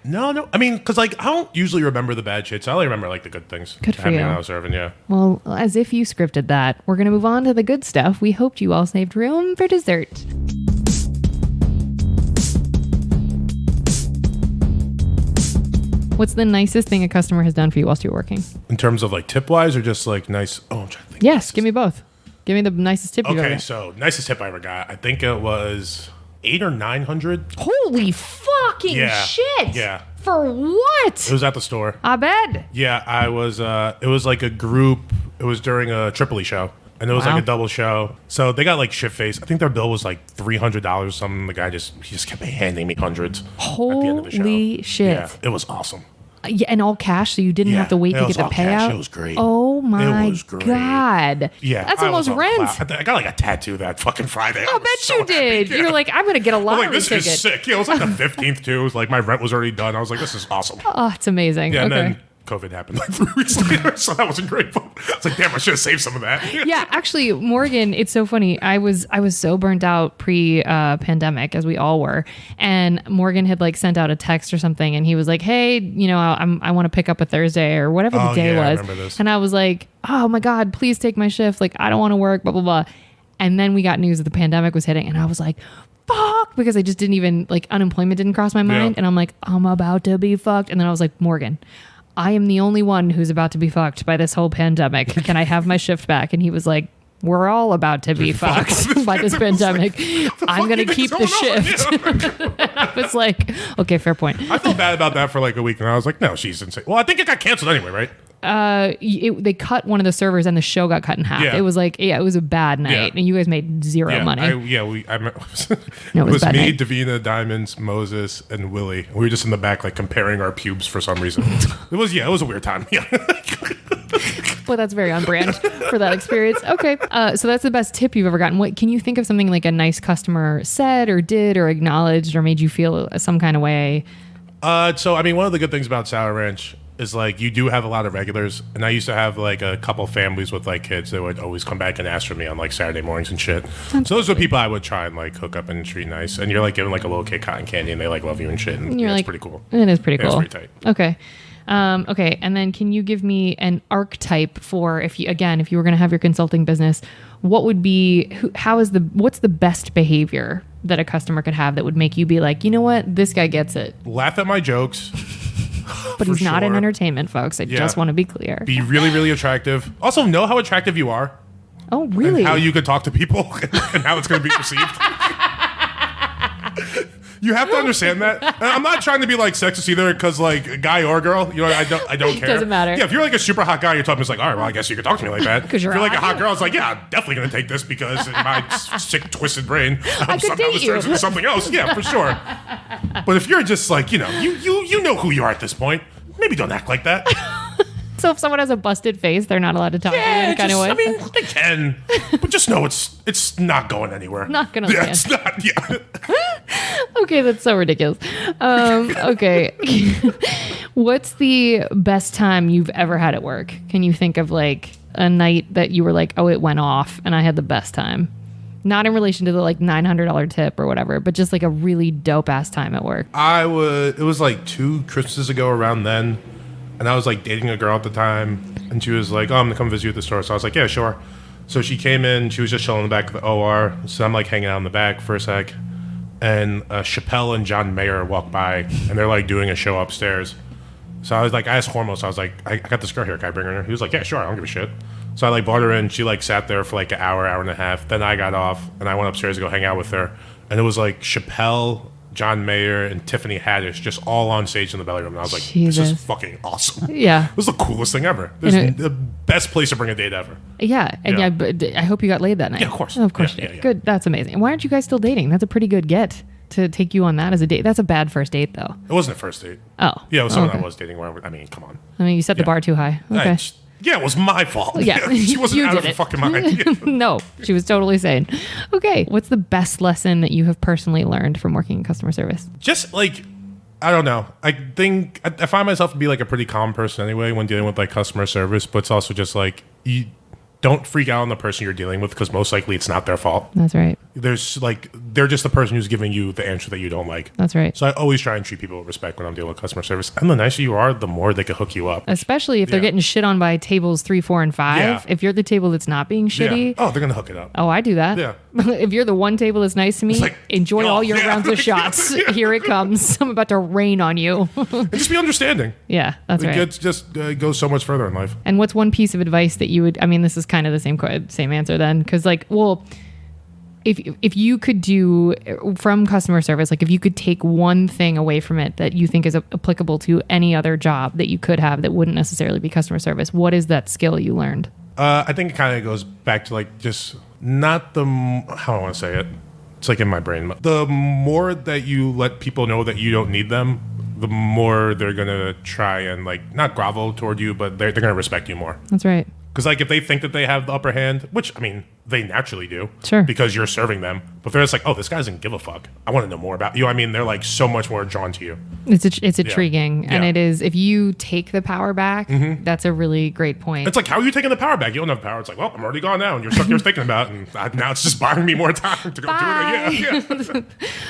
No. I mean, because like I don't usually remember the bad shit. So I only remember like the good things. Good for happening you. When I was serving, yeah. Well, as if you scripted that, we're going to move on to the good stuff. We hoped you all saved room for dessert. What's the nicest thing a customer has done for you whilst you're working? In terms of like tip wise or just like nice. Oh, I'm trying to think. Yes, give me both. Give me the nicest tip you've ever Okay, got. so nicest tip I ever got. I think it was 800 or 900. Holy fucking Yeah, shit! yeah. For what? It was at the store. I bet. Yeah, I was. It was like a group. It was during a Tripoli show, and it was Wow. like a double show. So they got like shit face. I think their bill was like $300 or something. The guy just kept handing me hundreds at the end of the show. Holy shit. Yeah, it was awesome. Yeah, and all cash, so you didn't have to wait it to was get the all cash. payout. It was great. Oh my It was great. god! Yeah, that's I almost was on rent. cloud. I got like a tattoo that fucking Friday. I bet you did. Yeah. You're like, I'm gonna get a I'm lottery like, this ticket. is sick. Yeah, it was like the 15th too. It was like my rent was already done. I was like, this is awesome. Oh, it's amazing. Yeah, and okay. then COVID happened like 3 weeks later, so that wasn't great. But I was like, damn, I should have saved some of that. Yeah, actually, Morgan, it's so funny. I was so burnt out pre-pandemic, as we all were, and Morgan had like sent out a text or something, and he was like, "Hey, I want to pick up a Thursday or whatever the day yeah, I was." remember this. And I was like, "Oh my god, please take my shift. Like, I don't want to work." Blah blah blah. And then we got news that the pandemic was hitting, and I was like, "Fuck!" Because I just didn't even like unemployment didn't cross my mind, Yeah. and I'm like, "I'm about to be fucked." And then I was like, Morgan, I am the only one who's about to be fucked by this whole pandemic. Can I have my shift back? And he was like, we're all about to be fucked by this pandemic. I'm going to keep the shift. And I was like, okay, fair point. I felt bad about that for like a week, and I was like, no, she's insane. Well, I think it got canceled anyway, right? They cut one of the servers and the show got cut in half. Yeah. It was like, it was a bad night. Yeah. And you guys made zero money. It was bad me, night. Davina, Diamonds, Moses, and Willie. We were just in the back, like comparing our pubes for some reason. It was a weird time. Yeah. Well, that's very on brand for that experience. Okay. So that's the best tip you've ever gotten. What can you think of something like a nice customer said or did or acknowledged or made you feel some kind of way? So I mean, one of the good things about Sour Ranch is like you do have a lot of regulars, and I used to have like a couple families with like kids that would always come back and ask for me on like Saturday mornings and shit. So those are people I would try and like hook up and treat nice, and you're like giving like a little kid cotton candy, and they like love you and shit, and You're yeah, like, it's pretty cool. It is pretty Yeah, cool. it's pretty tight. Okay. Okay. And then can you give me an archetype for if you were going to have your consulting business, what would be, what's the best behavior that a customer could have that would make you be like, you know what, this guy gets it, Laugh at my jokes. but he's not in sure. entertainment, folks. I just want to be clear. Be really, really attractive. Also, know how attractive you are. Oh, really? And how you could talk to people and how it's going to be perceived. You have to understand that. And I'm not trying to be like sexist either, because like guy or girl, I don't care. Doesn't matter. Yeah, if you're like a super hot guy, you're talking, it's like, all right, well, I guess you could talk to me like that. 'Cause you're if you're like a hot. hot girl, it's like, yeah, I'm definitely going to take this because in my sick, twisted brain, I could somehow date this you. turns into something else. Yeah, for sure. But if you're just like, you know who you are at this point, maybe don't act like that. So if someone has a busted face, they're not allowed to talk to you in any kind of way? I mean, they can, but just know it's not going anywhere. Not gonna Yeah, land. it's not. Yeah. Okay, that's so ridiculous. Okay. What's the best time you've ever had at work? Can you think of like a night that you were like, oh, it went off and I had the best time? Not in relation to the like $900 tip or whatever, but just like a really dope ass time at work. It was like 2 Christmases ago around then, and I was like dating a girl at the time, and she was like, oh, I'm gonna come visit you at the store. So I was like, yeah, sure. So she came in, she was just chilling in the back of the OR. So I'm like hanging out in the back for a sec, and Chappelle and John Mayer walked by, and they're like doing a show upstairs. So I was like, I asked Hormos, I was like, I got this girl here, can I bring her in? He was like, yeah, sure, I don't give a shit. So I like brought her in. She like sat there for like an hour and a half. Then I got off, and I went upstairs to go hang out with her. And it was like Chappelle John Mayer, and Tiffany Haddish just all on stage in the belly room. And I was like, Jesus. this is fucking awesome. Yeah. This is the coolest thing ever. This is the best place to bring a date ever. Yeah. And Yeah. but I hope you got laid that night. Yeah, of course. Of course Yeah, you did. yeah. Good. That's amazing. And why aren't you guys still dating? That's a pretty good get to take you on that as a date. That's a bad first date, though. It wasn't a first date. Oh. Yeah, it was someone okay. I was dating. Where I mean, come on. I mean, you set the bar too high. Okay. Yeah, it was my fault. Yeah. She wasn't You out of did her it. fucking mind. No, she was totally sane. Okay. What's the best lesson that you have personally learned from working in customer service? Just like, I don't know. I think I find myself to be like a pretty calm person anyway when dealing with like customer service, but it's also just like, you don't freak out on the person you're dealing with because most likely it's not their fault. That's right. There's like, they're just the person who's giving you the answer that you don't like. That's right. So I always try and treat people with respect when I'm dealing with customer service. And the nicer you are, the more they can hook you up. Especially if they're Yeah. getting shit on by tables 3, 4, and 5. Yeah. If you're the table that's not being shitty. Yeah. Oh, they're gonna hook it up. Oh, I do that. Yeah. If you're the one table that's nice to me, like, enjoy all your yeah. rounds of shots. Here it comes. I'm about to rain on you. And just be understanding. Yeah, that's right. It just goes so much further in life. And what's one piece of advice that you would? I mean, this is kind of the same answer then, because like, well, if you could do from customer service, like if you could take one thing away from it that you think is applicable to any other job that you could have that wouldn't necessarily be customer service, what is that skill you learned? I think it kind of goes back to like just not the how do I want to say it. It's like in my brain. The more that you let people know that you don't need them, the more they're gonna try and like not grovel toward you, but they're gonna respect you more. That's right. Because like if they think that they have the upper hand, which I mean they naturally do, Sure, because you're serving them. But they're just like, oh, this guy doesn't give a fuck. I want to know more about you. I mean, they're like so much more drawn to you. It's intriguing, and Yeah. it is. If you take the power back, that's a really great point. It's like, how are you taking the power back? You don't have power. It's like, well, I'm already gone now, and you're stuck there thinking about it, and now it's just buying me more time to go do it.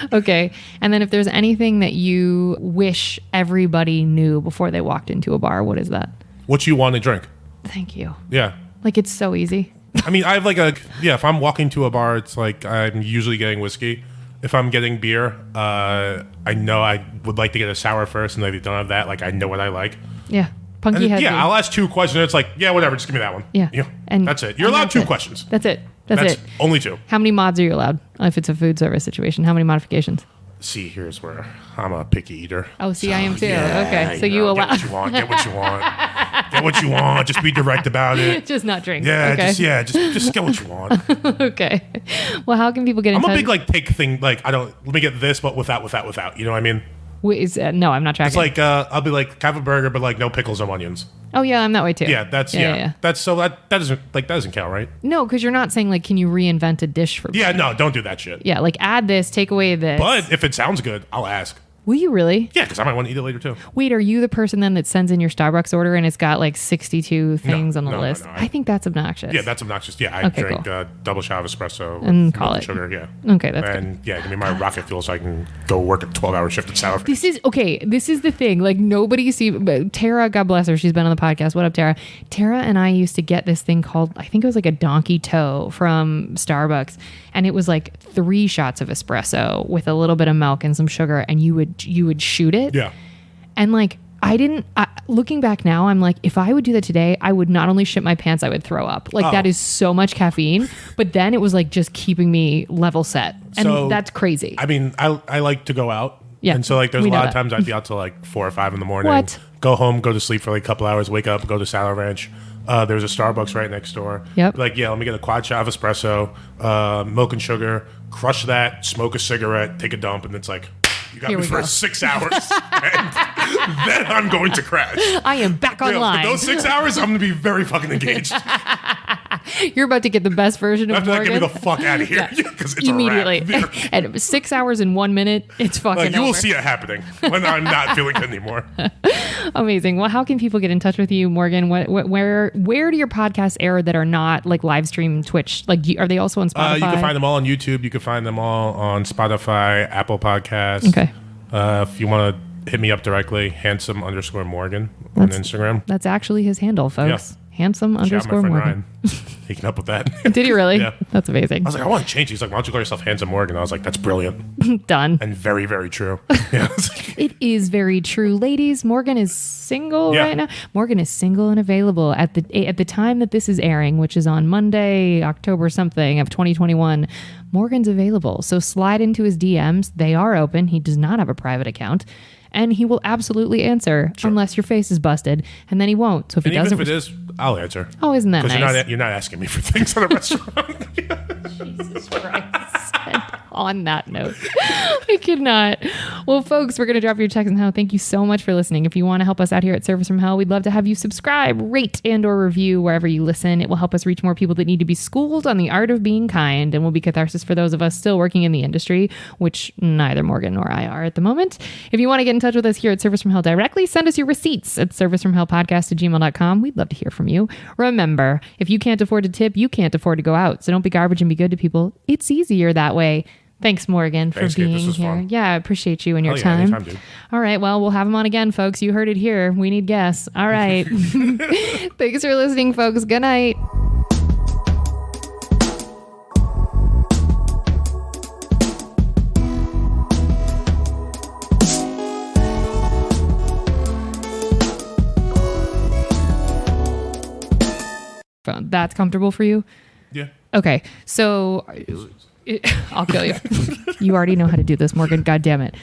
Yeah. Okay, and then if there's anything that you wish everybody knew before they walked into a bar, what is that? What you want to drink? Thank you. Yeah. Like, it's so easy. I mean, I have like if I'm walking to a bar, it's like I'm usually getting whiskey. If I'm getting beer, I know I would like to get a sour first, and if you don't have that, like I know what I like. Yeah. Punky And head. yeah, I'll ask 2 questions. It's like, yeah, whatever, just give me that one. Yeah. And that's it. You're and allowed that's 2 it. questions. That's it. That's it. Only 2. How many mods are you allowed if it's a food service situation? How many modifications? See, here's where I'm a picky eater. Oh, see, I am too. Yeah, Okay, so you know, allow. Get what you want. Get what you want. Get what you want. Just be direct about it. Just not drink. Yeah, Okay. just get what you want. Okay. Well, how can people get in I'm touch? a big like take thing. Like I don't. Let me get this, but without. You know what I mean? No, I'm not tracking. It's like I'll be like, can I have a burger, but like no pickles, no onions. Oh yeah, I'm that way too. Yeah, that's That's so that doesn't count, right? No, because you're not saying like, can you reinvent a dish for me? Yeah, no, don't do that shit. Yeah, like add this, take away this. But if it sounds good, I'll ask. Will you really? Yeah, because I might want to eat it later too. Wait, are you the person then that sends in your Starbucks order and it's got like 62 things on the list? No, I think that's obnoxious. Yeah, that's obnoxious. Yeah, I Okay, drink cool. double shot of espresso And with call milk it. and sugar. Yeah. Okay, that's good. And yeah, give me my rocket fuel so I can go work a 12-hour shift at Sour. This is the thing. Like nobody Tara, God bless her, she's been on the podcast. What up, Tara? Tara and I used to get this thing called, I think it was like a donkey toe from Starbucks, and it was like 3 shots of espresso with a little bit of milk and some sugar, and you would shoot it. Yeah. And like looking back now, I'm like, if I would do that today, I would not only shit my pants, I would throw up. Like that is so much caffeine. But then it was like just keeping me level set, and So, that's crazy. I mean, I like to go out. Yeah, And so like there's a we know lot that. of times I'd be out till like 4 or 5 in the morning. What? Go home, go to sleep for like a couple hours, wake up, go to Sour Ranch. There's a Starbucks right next door. Yep. Like, yeah, let me get a quad shot of espresso, milk and sugar, crush that, smoke a cigarette, take a dump, and it's like, you got Here me we for go. 6 hours. And then I'm going to crash. I am back Yeah, online. for those 6 hours, I'm going to be very fucking engaged. You're about to get the best version of After that, Morgan. get me the fuck out of here. Because it's Immediately. a wrap. At 6 hours and 1 minute, it's fucking Like, you will over. see it happening when I'm not feeling good anymore. Amazing. Well, how can people get in touch with you, Morgan? Where do your podcasts air that are not like live stream Twitch? Like, are they also on Spotify? You can find them all on YouTube. You can find them all on Spotify, Apple Podcasts. Okay. If you want to hit me up directly, handsome_Morgan on Instagram. That's actually his handle, folks. Handsome Shout out my underscore friend Morgan. Ryan. He can help with that. Did he really? Yeah. That's amazing. I was like, I want to change. He's like, why don't you call yourself Handsome Morgan? I was like, that's brilliant Done. and very, very true. Yeah. It is very true. Ladies, Morgan is single Yeah. right now. Morgan is single and available at the time that this is airing, which is on Monday, October something of 2021. Morgan's available. So slide into his DMs. They are open. He does not have a private account. And he will absolutely answer unless your face is busted. And then he won't. So if And he even doesn't... if it is, I'll answer. Oh, isn't that nice? Because you're not asking me for things at a restaurant. Jesus Christ. And on that note, I could not. Well, folks, we're going to drop your text and how. Thank you so much for listening. If you want to help us out here at Service from Hell, we'd love to have you subscribe, rate, and or review wherever you listen. It will help us reach more people that need to be schooled on the art of being kind and will be catharsis for those of us still working in the industry, which neither Morgan nor I are at the moment. If you want to get in touch with us here at Service from Hell directly, send us your receipts at servicefromhellpodcast@gmail.com. We'd love to hear from you. Remember, if you can't afford to tip, you can't afford to go out. So don't be garbage and be good to people. It's easier that way. Thanks, Morgan, Thanks, for Kate. being This was here. fun. Yeah, I appreciate you and your Hell yeah, time. anytime, dude. All right, well, we'll have him on again, folks. You heard it here. We need guests. All right. Thanks for listening, folks. Good night. That's comfortable for you? Yeah. Okay, so I'll kill you. You already know how to do this, Morgan. God damn it.